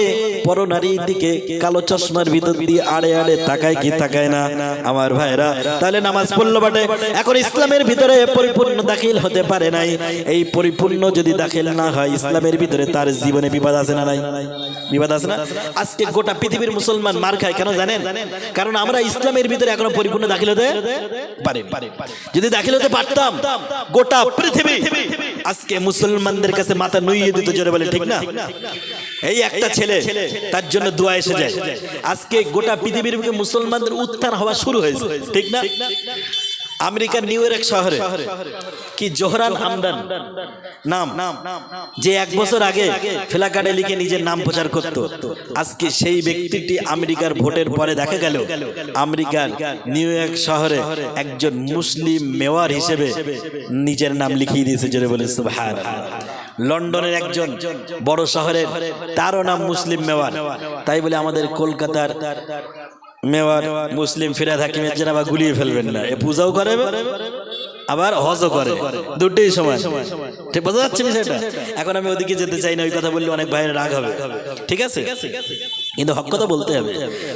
পরনারীর দিকে কালো চশমার ভিতর দিয়ে আড়ে আড়ে তাকায় কি তাকায় না? আমার ভাইরা, তাহলে নামাজ পড়লো বটে, এখন ইসলামের ভিতরে পরিপূর্ণ দাখিল হতে পারে নাই। এই পরিপূর্ণ যদি দাখিল না হয় ইসলামের ভিতরে, তার জীবনে বিপদ আছে না নাই? বিপদ আছে না? আজকে গোটা পৃথিবীর মুসলমান মার খায় কেন জানেন? কারণ আমরা ইসলামের ভিতরে এখনো পরিপূর্ণ দাখিল হতে পারিনি। যদি দাখিল হতে পারতাম গোটা পৃথিবী আজকে মুসলমানদের কাছে মাথা নুইয়ে দিত, জোরে বলে ঠিক না? এই একটা ছেলে, তার জন্য দোয়া এসে যায়। আজকে গোটা পৃথিবীর মুসলমানদের উত্থান হওয়া শুরু হয়েছে, ঠিক না? আমেরিকার নিউ ইয়র্ক শহরে কি জোহরান হামদান নাম, যে 1 বছর আগে ফ্ল্যাকার্ডে লিখে নিজের নাম প্রচার করত, আজকে সেই ব্যক্তিটি আমেরিকার ভোটের পরে দেখা গেল আমেরিকার নিউ ইয়র্ক শহরে একজন মুসলিম মেয়র হিসেবে নিজের নাম লিখিয়ে দিয়েছে, জোরে বলে সুবহানাল্লাহ। লন্ডনের একজন বড় শহরের, তারও নাম মুসলিম মেওয়ার। তাই বলে আমাদের কলকাতার মেওয়ার মুসলিম ফিরাদ হাকিমের যেন আবার গুলিয়ে ফেলবেন না, এ পূজাও করে আবার হজও করে, দুটোই সমান। ঠিক বোঝা যাচ্ছে বিষয়টা? এখন আমি ওদিকে যেতে চাই না, ওই কথা বললে অনেক ভাইয়ের রাগ হবে, ঠিক আছে? কিন্তু হক কথা বলতে হবে,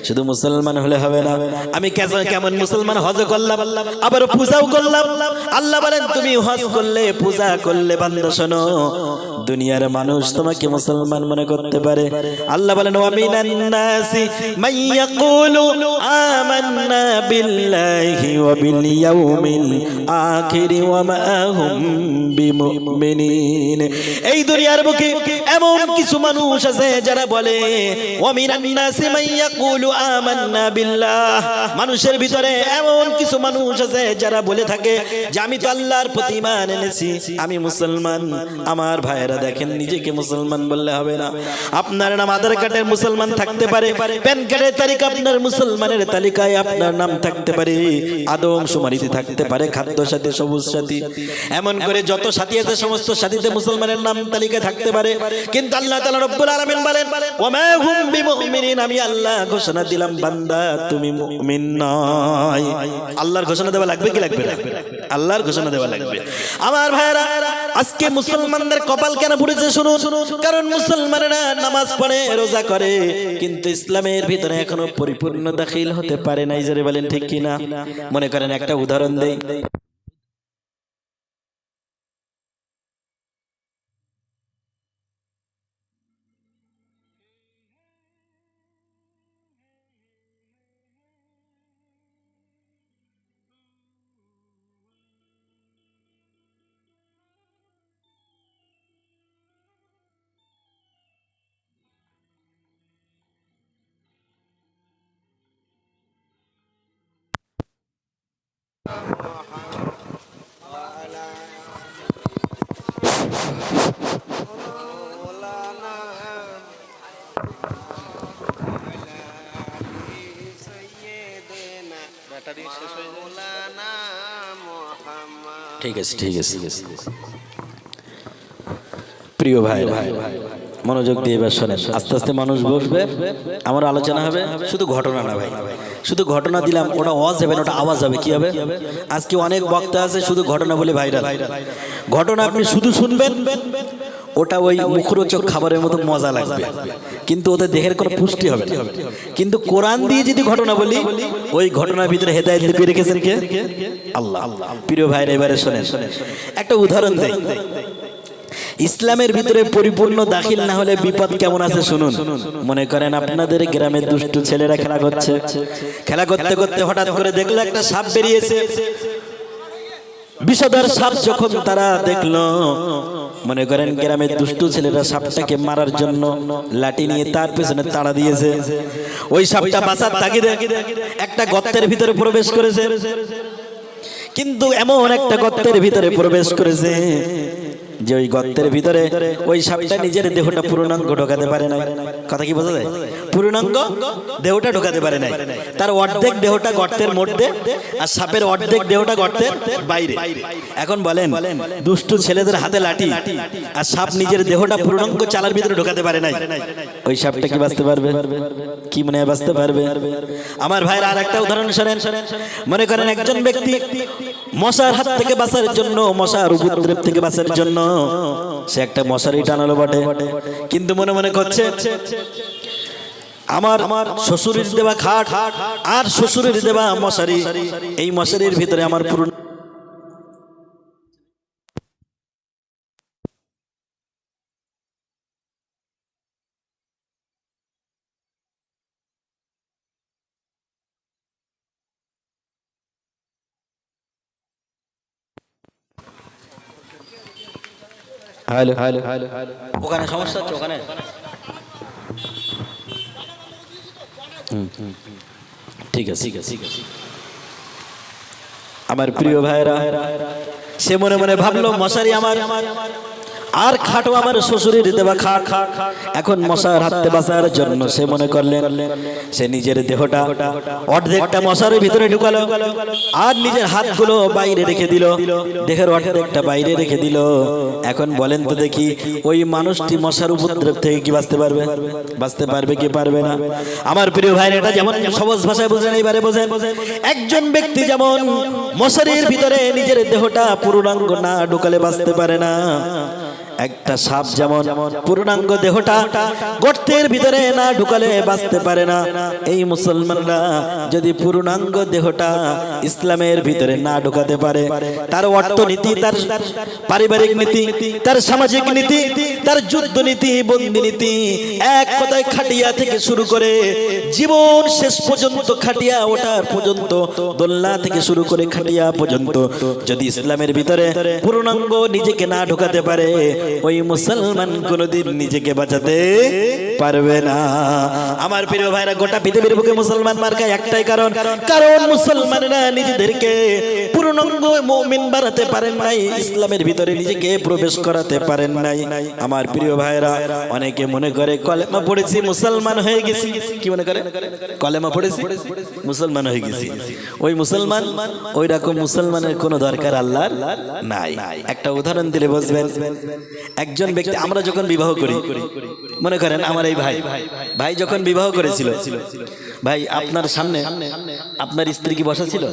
শুধু মুসলমান হলে হবে না। আমি কেমন মুসলমান, হজ করলাম আবার পূজাও করলাম। আল্লাহ বলেন তুমি হজ করলে পূজা করলে বান্দা শোনো, দুনিয়ার মানুষ তোমাকে মুসলমান মনে করতে পারে। আল্লাহ বলেন ওয়া মিনান নাসি মাইয়াকুলু আমান্না বিল্লাহি ওয়া বিল ইয়াউমিল আখিরি ওয়া মা হুম বিমুমিনিন। এই দুনিয়ার বুকে এমন কিছু মানুষ আছে যারা বলে ওয়া মিনান নাসি মাইয়াকুলু আমান্না বিল্লাহ, মানুষের ভিতরে এমন কিছু মানুষ আছে যারা বলে থাকে যে আমি তো আল্লাহর প্রতি ঈমান এনেছি, আমি মুসলমান। আমার ভাইয়েরা দেখেন, নিজেকে মুসলমান বললে হবে না। আপনার নাম আধার কার্ডের মুসলমান থাকতে পারে, প্যান কার্ডের তালিকা আপনার মুসলমানের তালিকায় আপনার নাম থাকতে পারে, আদম শুমারিতে থাকতে পারে, খাদ্য সাথী, সবুজ সাথী, এমন করে যত সাথী আছে সমস্ত সাথীতে মুসলমানের নাম তালিকায় থাকতে পারে। কিন্তু আল্লাহ তাআলা রব্বুল আলামিন বলেন ওয়া মা হুম বিমুমিনিন, আমি আল্লাহ ঘোষণা দিলাম বান্দা তুমি মুমিন নয়। আল্লাহর ঘোষণা দেওয়া লাগবে কি লাগবে না? আল্লাহর ঘোষণা দেওয়া লাগবে। আমার ভাইরা, আজকে মুসলমানদের কপাল কেন পুড়েছে শুনুন। কারণ মুসলমানেরা নামাজ পড়ে, রোজা করে, কিন্তু ইসলামের ভিতরে এখনো পরিপূর্ণ দাখিল হতে পারে নাই। জোরে বলেন ঠিক কিনা? মনে করেন একটা উদাহরণ দেই। ঠিক আছে, ঠিক আছে। প্রিয় ভাই, মনোযোগ দিয়ে এবার শোনেন। আস্তে আস্তে মানুষ বসবে, আমার আলোচনা হবে, শুধু ঘটনা না ভাই। শুধু ঘটনা দিলাম ওটা ওয়াজ হবে না, ওটা আওয়াজ হবে। কি হবে? আজকে অনেক বক্তা আছে শুধু ঘটনা বলে ভাইরাল। ঘটনা আপনি শুধু শুনবেন, ওটা ওই মুখরোচক খাবারের মতো মজা লাগবে, কিন্তু ওদের দেহের কোনো পুষ্টি হবে না। কিন্তু কোরআন দিয়ে যদি ঘটনা বলি, ওই ঘটনার ভিতরে হেদায়েত লুকিয়ে রেখেছেন কে? আল্লাহ। প্রিয় ভাইরা, এবারে শোনেন, একটা উদাহরণ দেই। ইসলামের ভিতরে পরিপূর্ণ দাখিল না হলে বিপদ কেমন আছে শুনুন। মনে করেন আপনাদের গ্রামের দুষ্টু ছেলেরা খেলা করছে, খেলা করতে করতে হঠাৎ করে দেখলো একটা সাপ বেরিয়েছে। বিষধর সাপ যখন তারা দেখলো, মনে করেন গ্রামের দুষ্টু ছেলেরা সাপটাকে মারার জন্য লাঠি নিয়ে তার পেছনে তাড়া দিয়েছে। ওই সাপটা বাঁচার তাগিদে একটা গর্তের ভিতরে প্রবেশ করেছে, কিন্তু এমন একটা গর্তের ভিতরে প্রবেশ করেছে যে ওই গর্তের ভিতরে ওই সাপটা নিজের দেহটা পূর্ণাঙ্গ ঢোকাতে পারে না। কথা কি বোঝা যায়? পূর্ণাঙ্গ দেহটা ঢোকাতে পারে না, তার অর্ধেক দেহটা গর্তের মধ্যে আর সাপের অর্ধেক দেহটা গর্তের বাইরে। এখন বলেন, দুষ্টু ছেলেদের হাতে লাঠি আর সাপ নিজের দেহটা পূর্ণাঙ্গ চালার ভিতরে ঢোকাতে পারে না, ওই সাপটা কি বাঁচতে পারবে? কি মনে হয় বাঁচতে পারবে? আমার ভাইরা, আর একটা উদাহরণ শোনেন। মনে করেন একজন ব্যক্তি মশার হাত থেকে বাঁচার জন্য, মশার উপদ্রব থেকে বাঁচার জন্য সে একটা মশারি টানালো বটে, কিন্তু মনে মনে করছে আমার শ্বশুরের দেওয়া খাট আর শ্বশুরের দেওয়া মশারি, এই মশারির ভিতরে আমার পুরো হ্যালো হ্যালো হ্যালো ওখানে সমস্যা হচ্ছে ওখানে। ঠিক আছে, ঠিক আছে, ঠিক আছে। আমার প্রিয় ভাইরা, সে মনে মনে ভাবলো মশারি আর খাটও আমার শ্বশুরের দেওয়া খাট। এখন মশার হাতে বাঁচার জন্য সে মনে করলেন সে নিজের দেহটা অর্ধেকটা মশার ভিতরে ঢুকালো আর নিজের হাতগুলো বাইরে রেখে দিল, দেহের অর্ধেকটা বাইরে রেখে দিল। এখন বলেন তো দেখি ওই মানুষটি মশার উপদ্রব থেকে কি বাঁচতে পারবে? বাঁচতে পারবে কি পারবে না? আমার প্রিয় ভাই, এটা যেমন সহজ ভাষায় বুঝেন, এইবারে বোঝেন। একজন ব্যক্তি যেমন মশারির ভিতরে নিজের দেহটা পূর্ণাঙ্গ না ঢুকালে বাঁচতে পারে না, একটা সাপ যেমন পূর্ণাঙ্গ দেহটা গর্তের ভিতরে না ঢুকালে বাঁচতে পারে না, এই মুসলমানরা যদি পূর্ণাঙ্গ দেহটা ইসলামের ভিতরে না ঢুকাতে পারে, তার অর্থনীতি, তার পারিবারিক নীতি, তার সামাজিক নীতি, তার যুদ্ধ নীতি, বন্দি নীতি, এক কথায় খাটিয়া থেকে শুরু করে জীবন শেষ পর্যন্ত খাটিয়া ওঠার পর্যন্ত, দোলনা থেকে শুরু করে খাটিয়া পর্যন্ত যদি ইসলামের ভিতরে পূর্ণাঙ্গ নিজেকে না ঢুকাতে পারে, ওই মুসলমান কোনদিন নিজেকে বাঁচাতে পারবে না। আমার প্রিয় ভাইরা, গোটা পৃথিবীর বুকে মুসলমান মার্কা একটাই কারণ, কারণ মুসলমানরা নিজেদেরকে পূর্ণাঙ্গ মুমিন বানাতে পারেন নাই, ইসলামের ভিতরে নিজেকে প্রবেশ করাতে পারেন নাই। আমার প্রিয় ভাইরা, অনেকে মনে করে কলেমা পড়েছি মুসলমান হয়ে গেছি। কি মনে করে? কলেমা পড়েছি মুসলমান হয়ে গেছি। ওই মুসলমান, ওই রকম মুসলমানের কোনো দরকার আল্লাহর নাই। একটা উদাহরণ দিলে বুঝবেন। একজন ব্যক্তি, আমরা যখন বিবাহ করি, মনে করেন আমার এই ভাই যখন বিবাহ করেছিল, ভাই আপনার সামনে আপনার স্ত্রী কি বসা ছিল?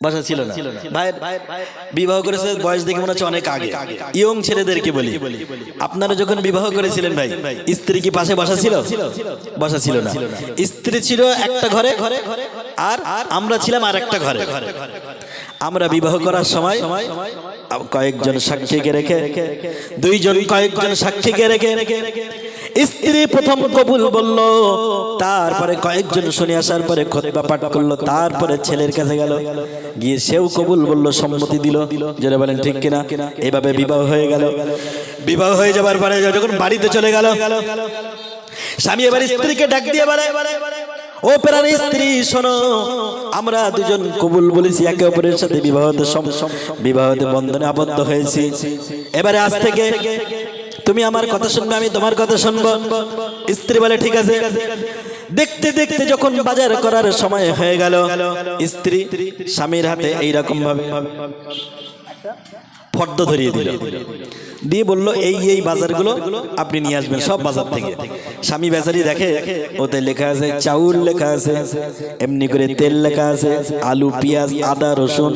বসা ছিল না। ভাই বিবাহ করেছে বয়স দেখে মনে হচ্ছে অনেক আগে। ইয়ং ছেলেদেরকে বলি, আপনারা যখন বিবাহ করেছিলেন ভাই, স্ত্রী কি পাশে বসা ছিল? বসা ছিল না। স্ত্রী ছিল একটা ঘরে আর আমরা ছিলাম আর একটা ঘরে। আমরা বিবাহ করার সময় কয়েকজন সাক্ষীকে রেখে, কয়েকজন সাক্ষীকে রেখে স্ত্রী প্রথম কবুল বলল, তারপরে কয়েকজন শুনে আসার পরে খুতবা পাঠ করলো, তারপরে ছেলের কাছে গেল, গিয়ে সেও কবুল বলল, সম্মতি দিল। যারা বলেন ঠিক কিনা? এভাবে বিবাহ হয়ে গেল। বিবাহ হয়ে যাবার পরে যখন বাড়িতে চলে গেল, স্বামী এবার স্ত্রীকে ডাক দিয়ে বলে, ও প্রাণের স্ত্রী শোনো, আমরা দুজন কবুল বলেছি, একে অপরের সাথে বিবাহতে বন্ধনে আবদ্ধ হয়েছি। এবারে আজ থেকে তুমি আমার কথা শুনবে, আমি তোমার কথা শুনবো। স্ত্রী বলে ঠিক আছে। দেখতে দেখতে যখন বাজার করার সময় হয়ে গেল, স্ত্রী স্বামীর হাতে এইরকম ভাবে ফর্দ ধরিয়ে দিল, দিয়ে বলল এই বাজারগুলো আপনি নিয়ে আসবেন সব বাজার থেকে। স্বামী বেচারি দেখে ওতে লেখা আছে চাউল, লেখা আছে এমনি করে তেল, লেখা আছে আলু, পেঁয়াজ, আদা, রসুন,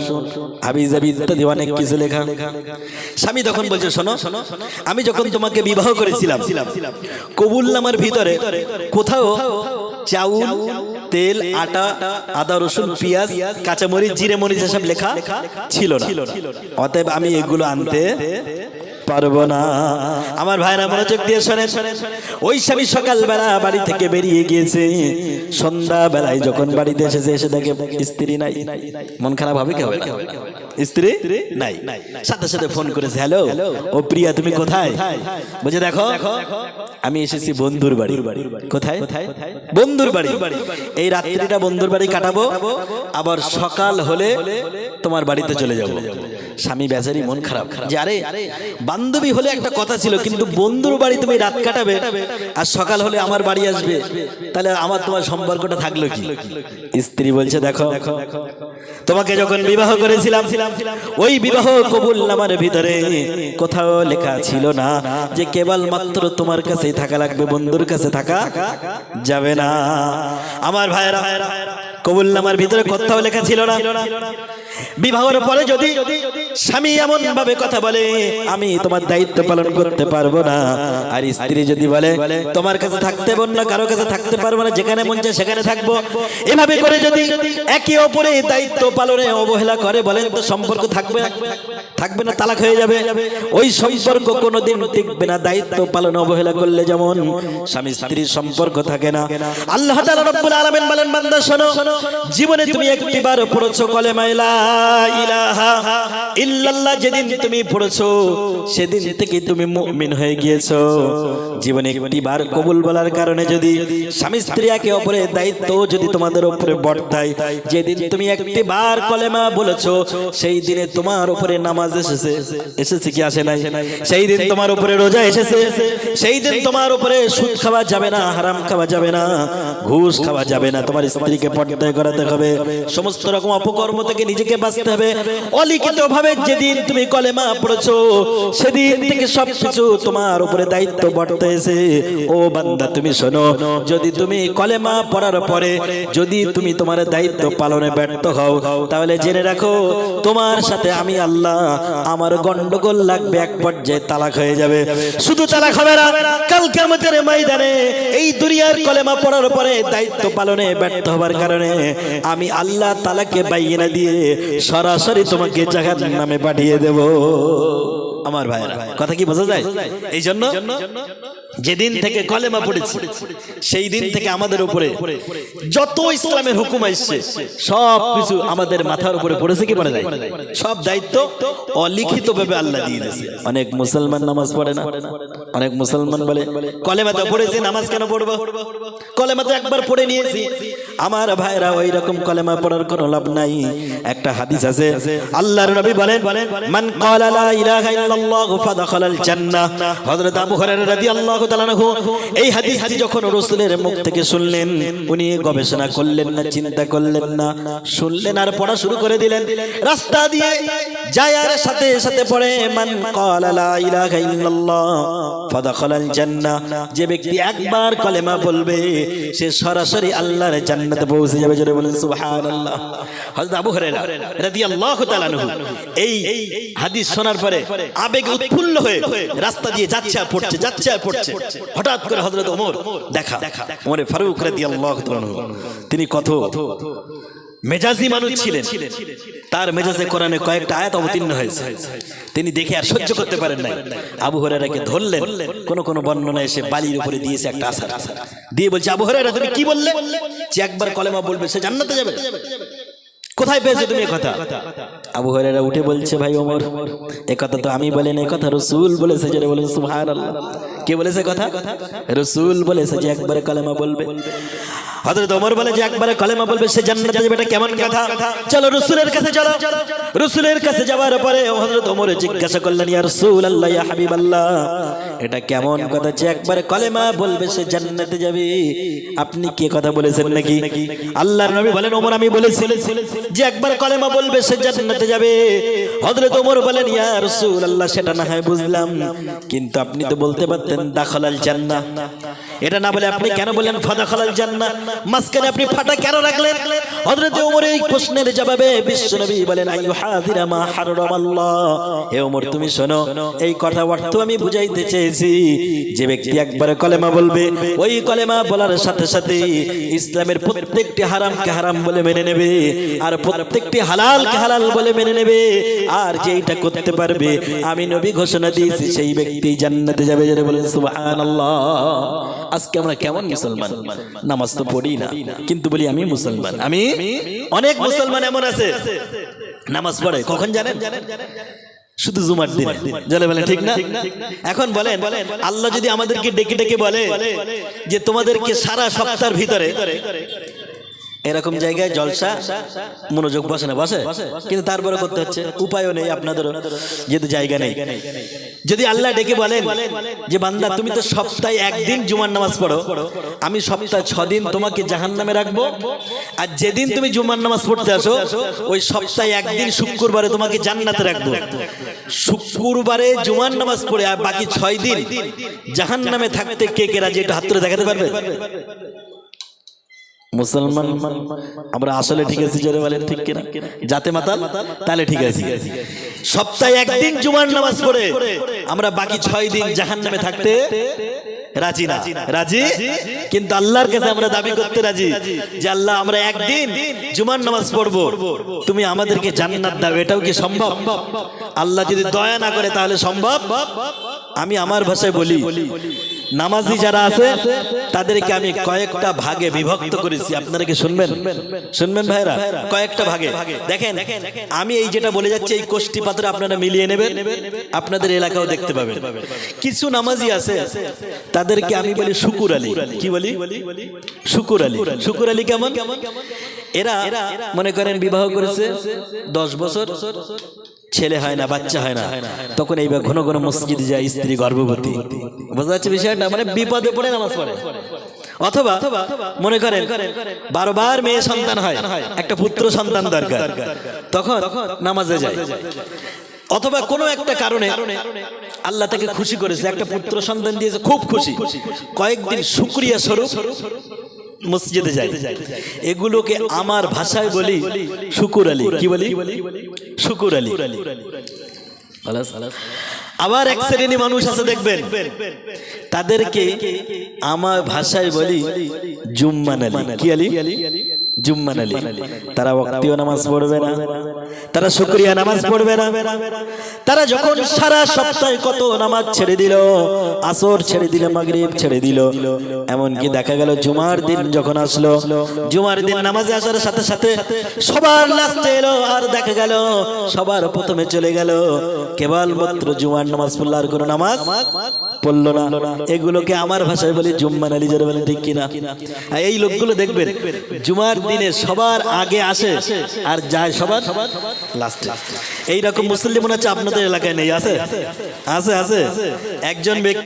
হাবিজাবি ইত্যাদি অনেক কিছু লেখা। স্বামী তখন বলছে, শোনো, আমি যখন তোমাকে বিবাহ করেছিলাম, কবুলনামার ভিতরে কোথাও চাউল, তেল, আটা, আদা, রসুন, পেঁয়াজ, কাঁচামরিচ, জিরে মরিচ এসব লেখা ছিল না। অতএব আমি এগুলো আনতে পারবো না। আমার ভাইরা মনোযোগ দিয়ে শোনেন। ওই স্বামী সকালবেলা বাড়ি থেকে বেরিয়ে গিয়েছে, সন্ধ্যা বেলায় যখন বাড়িতে এসেছে, এসে দেখে স্ত্রী নাই। মন খারাপ হবে কি হবে না? স্ত্রী নাই। সাথে সাথে ফোন করেছে, হ্যালো ও প্রিয়া, তুমি কোথায়? বলছে দেখো আমি এসেছি বন্ধুর বাড়ি। কোথায়? বন্ধুর বাড়ি। এই রাত্রিটা বন্ধুর বাড়ি কাটাবো, আবার সকাল হলে তোমার বাড়িতে চলে যাব। স্বামী বেচারি মন খারাপ, যে আরে বান্ধবী হলে একটা কথা ছিল, কিন্তু বন্ধুর বাড়ি তুমি রাত কাটাবে আর সকাল হলে আমার বাড়ি আসবে, তাহলে আমার তোমার সম্পর্কটা থাকলো কি? স্ত্রী বলছে দেখো, তোমাকে যখন বিবাহ করেছিলাম, ওই বিবাহ কবুলনামার ভিতরে কোথাও লেখা ছিল না যে কেবলমাত্র তোমার কাছেই থাকা লাগবে, বন্ধুর কাছে থাকা যাবে না। আমার ভাইরা, কবুলনামার ভিতরে কোথাও লেখা ছিল না। বিবাহের পরে যদি স্বামী এমন ভাবে কথা বলে, আমি তোমার দায়িত্ব পালন করতে পারবো না, আর স্ত্রী যদি বলে তোমার কাছে থাকতে পারবো না, কারো কাছে থাকতে পারবো না, যেখানে মন চায় সেখানে থাকবো, এভাবে করে যদি একে অপরের দায়িত্ব পালনে অবহেলা করে, বলেন তো সম্পর্ক থাকবে না, তালাক হয়ে যাবে। ওই সম্পর্ক কোনোদিন টিকবে না। দায়িত্ব পালনে অবহেলা করলে যেমন স্বামী স্ত্রীর সম্পর্ক থাকে না। আল্লাহ তাআলা রব্বুল আলামিন বলেন, বান্দা শোনো, জীবনে তুমি একটিবার পড়েছো কলেমা লা ইলাহা ইল্লাল্লাহ যেদিন তুমি পড়েছো সেদিন থেকে তুমি মুমিন হয়ে গিয়েছো। জীবনে একটি বার কবুল বলার কারণে যদি স্বামী স্ত্রী একে অপরের দায়িত্ব যদি তোমাদের উপরে বর্তায়, যেদিন তুমি একটি বার কলেমা বলেছো সেই দিনে তোমার উপরে নামাজ এসেছে, এসেছে কি আসে নাই? সেই দিন তোমার উপরে রোজা এসেছে, সেই দিন তোমার উপরে সুদ খাওয়া যাবে না, হারাম খাওয়া যাবে না, ঘুষ খাওয়া যাবে না, তোমার স্ত্রীকে পর্দায় করাতে হবে, সমস্ত রকম অপকর্ম থেকে নিজেকে বাঁচতে হবে। অলিখিত ভাবে যেদিন তুমি কলেমা পড়েছো সেদিন থেকে সবকিছু তোমার উপরে দায়িত্ব বর্তাইছে। ও বান্দা তুমি শোনো, যদি তুমি কলেমা পড়ার পরে যদি তুমি তোমার দায়িত্ব পালনে ব্যর্থ হও, তাহলে জেনে রাখো তোমার সাথে আমি আল্লাহ আমার গন্ডগোল লাগবে, এক পর্যায়ে তালাক হয়ে যাবে। শুধু তালাক হবে না, কাল কিয়ামতের ময়দানে এই দুনিয়ার কলেমা পড়ার পরে দায়িত্ব পালনে ব্যর্থ হবার কারণে আমি আল্লাহ তালাকে বাইনা দিয়ে সরাসরি তোমাকে জাহান্নামে পাঠিয়ে দেব। আমার ভাইরা, কথা কি বোঝা যায়? এই জন্য যেদিন থেকে কলেমা পড়েছি সেই দিন থেকে আমাদের উপরে যত ইসলামের হুকুম আসছে সব কিছু আমাদের মাথার উপরে পড়েছে কি পড়ে যায়? সব দায়িত্ব অলিখিত ভাবে আল্লাহ দিয়ে দিয়েছে। অনেক মুসলমান নামাজ পড়ে না, অনেক মুসলমান বলে কলেমা তো পড়েছি, নামাজ কেন পড়বো? কলেমা তো একবার পড়ে নিয়েছি। আমার ভাইরা, ওই রকম কলেমা পড়ার কোনো লাভ নাই। একটা হাদিস আছে, আল্লাহর নবী বলেন, মান ক্বালা লা ইলাহা ইল্লাল্লাহু ফাদাখালাল জান্নাহ। হযরত আবু হুরায়রা রাদিয়াল্লাহু তাআলা আনহু এই হাদিসটি যখন রাসূলের মুখ থেকে শুনলেন, উনি গবেষণা করলেন না, চিন্তা করলেন না, শুনলেন আর পড়া শুরু করে দিলেন। রাস্তা দিয়ে যায়ার সাথে সাথে পড়ে, মান ক্বালা লা ইলাহা ইল্লাল্লাহ ফাদাখালাল জান্নাহ। যে ব্যক্তি একবার কলেমা বলবে সে সরাসরি আল্লাহর জান্নাতে পৌঁছে যাবে। জোরে বলেন সুবহানাল্লাহ। হযরত আবু হুরায়রা রাদিয়াল্লাহু তাআলা আনহু এই হাদিস শোনার পরে আবেগে উৎফুল্ল হয়ে রাস্তা দিয়ে যাচ্ছে আর পড়ছে, যাচ্ছে আর পড়ছে। হঠাৎ করে হযরত ওমর দেখা, ওমরে ফারুক রাদিয়াল্লাহু তাআলা আনহু, তিনি কত মেজাজি মানুষ ছিলেন, তার মেজাজে কোরআনে কয়েকটা আয়াত অবতীর্ণ হয়েছে। তিনি দেখে আর সহ্য করতে পারেন নাই, আবু হুরায়রাকে ধরলেন। কোন কোন বর্ণনা এসে বালির উপরে দিয়েছে একটা আছাড়, দিয়ে বলছে, আবু হুরায়রা তুমি কি বললে যে একবার কলেমা বলবে সে জান্নাতে যাবে? কোথায় পেয়েছো তুমি কথা? আবু হুরায়রা উঠে বলছে, ভাই ওমর, এ কথা তো আমি বলি না, কথা রাসূল বলেছে। যারা বলেন সুবহানাল্লাহ। কে বলেছে কথা? রাসূল বলেছে যে একবারে কলেমা বলবে। হযরত ওমর বলে যে একবারে কলেমা বলবে সে জান্নাতে যাবে, এটা কেমন কথা? চলো রাসূলের কাছে চলো। রাসূলের কাছে যাওয়ার পরে হযরত ওমর জিজ্ঞাসা করলেন, ইয়া রাসূলুল্লাহ, ইয়া হাবিবাল্লাহ, এটা কেমন কথা যে একবারে কলেমা বলবে সে জান্নাতে যাবে? আপনি কি কথা বলেছেন নাকি? আল্লাহর নবী বলেন, ওমর আমি বলেছি যে একবার কলেমা বলবে সে জান্নাতে যাবে। হযরত ওমর বলেন, ইয়া রাসূলুল্লাহ, সেটা না হয় বুঝলাম, কিন্তু আপনি তো বলতে পারতেন দাখালাল জান্নাহ। এটা না বলে আপনি কেন বললেন ফাদাখালাল জান্নাহ? মাঝখানে আপনি ফাটা কেন রাখলেন? হযরত ওমর এই প্রশ্নের জবাবে বিশ্বনবী বলেন, আইয়ুহাদিরা মা হারামাল্লাহ। হে ওমর, তুমি শোনো, এই কথা অর্থ আমি বুঝাইতে চেয়েছি, যে ব্যক্তি একবার কলেমা বলবে ওই কলেমা বলার সাথে সাথে ইসলামের প্রত্যেকটি হারামকে হারাম বলে মেনে নেবে, আর প্রত্যেকটি হালালকে হালাল বলে মেনে নেবে। আর যেইটা করতে পারবে আমি নবী ঘোষণা দিয়েছি সেই ব্যক্তি জান্নাতে যাবে। যারা বলেন সুবহানাল্লাহ। আজকে আমরা কেমন মুসলমান? নামাজ তো পড়ি না, কিন্তু বলি আমি মুসলমান। আমি অনেক মুসলমান এমন আছে নামাজ পড়ে কখন জানেন? শুধু জুমার দিন। জলে বলেন ঠিক না? এখন বলেন, আল্লাহ যদি আমাদেরকে ডেকে ডেকে বলে যে তোমাদেরকে সারা সপ্তাহের ভিতরে এরকম জায়গায় জলসা, মনোযোগ বসে না, বসে, কিন্তু তারপরে করতে হচ্ছে, উপায়ও নেই আপনাদের, যেহেতু জায়গা নেই। যদি আল্লাহ ডেকে বলেন যে বান্দা তুমি তো সপ্তাহে একদিন জুমার নামাজ পড়ো, আমি সপ্তাহে 6 দিন তোমাকে জাহান্নামে রাখবো, আর যেদিন তুমি জুমার নামাজ পড়তে আসো ওই সপ্তাহে একদিন শুক্রবারে তোমাকে জান্নাতে রাখবো। শুক্রবারে জুমার নামাজ পড়ে আর বাকি 6 দিন জাহান্নামে থাকতে কে কে রাজি? একটু হাত তুলে দেখাতে পারবে? মুসলমান আমরা আসলে ঠিক আছি? জোরে বলেন ঠিক কিনা? যাতে মাতাল তাহলে ঠিক আছে। সপ্তাহে একদিন জুমার নামাজ পড়ে আমরা বাকি 6 দিন জাহান্নামে থাকতে রাজি না? রাজি, কিন্তু আল্লাহর কাছে আমরা দাবি করতে রাজি যে আল্লাহ আমরা একদিন জুমার নামাজ পড়বো, তুমি আমাদেরকে জান্নাত দাও। এটাও কি সম্ভব? আল্লাহ যদি দয়া না করে তাহলে সম্ভব? আমি আমার ভাষায় বলি, নামাজি যারা আছে তাদেরকে আমি কয়েকটা ভাগে বিভক্ত করেছি, আপনারা কি শুনবেন? শুনবেন ভাইরা? কয়েকটা ভাগে দেখেন, আমি এই যেটা বলে যাচ্ছি এই কোষ্ঠী পাত্র আপনারা মিলিয়ে নেবেন, আপনাদের এলাকাও দেখতে পাবেন। কিছু নামাজি আছে তাদেরকে আমি বলি শুকুর আলী। কি বলি? শুকুর আলী। শুকুর আলী কেমন? এরা মনে করেন বিবাহ করেছে 10 বছর, ছেলে হয় না, বাচ্চা হয় না, তখন এইবার ঘন ঘন মসজিদে যায়, স্ত্রী গর্ভবতী, বোঝা যাচ্ছে বিষয়টা? মানে বিপদে পড়ে নামাজ পড়ে। অথবা মনে করেন 12 বার মেয়ে সন্তান হয়, একটা পুত্র সন্তান দরকার, তখন নামাজে যায়। অথবা কোনো একটা কারণে আল্লাহ তাকে খুশি করেছে, একটা পুত্র সন্তান দিয়েছে, খুব খুশি, কয়েকদিন শুকরিয়া স্বরূপ মসজিদে যায়। এগুলোকে আমার ভাষায় বলি শুকুর আলী। কি বলি? শুকুর আলী। আবার এক শ্রেণী মানুষ আছে দেখবেন, তাদেরকে আমার ভাষায় বলি জুম্মান আলী। কি আলী? জুম্মান আলী। তারা ওয়াক্তীয় নামাজ পড়বে না, তারা শুকরিয়া নামাজ পড়বে না। তারা যখন সারা সপ্তাহে কত নামাজ ছেড়ে দিল, আসর ছেড়ে দিল, মাগরিব ছেড়ে দিল, এমনকি দেখা গেল জুমার দিন যখন আসলো, জুমার দিন নামাজে আসার সাথে সাথে সবার লাস্টে এলো, আর দেখা গেল সবার প্রথমে চলে গেল, কেবলমাত্র জুমার নামাজ পড়লো, আর কোনো নামাজ পড়লো না। এগুলোকে আমার ভাষায় বলি জুম্মান আলী। যারা বলেন ঠিক কিনা? এই লোকগুলো দেখবেন জুমার দিনে সবার আগে আসে আর যায় সবার লাস্টে। এইরকম মুসলিম মনে হচ্ছে আপনাদের এলাকায় নেই? আছে, আছে, আছে। একজন ব্যক্তি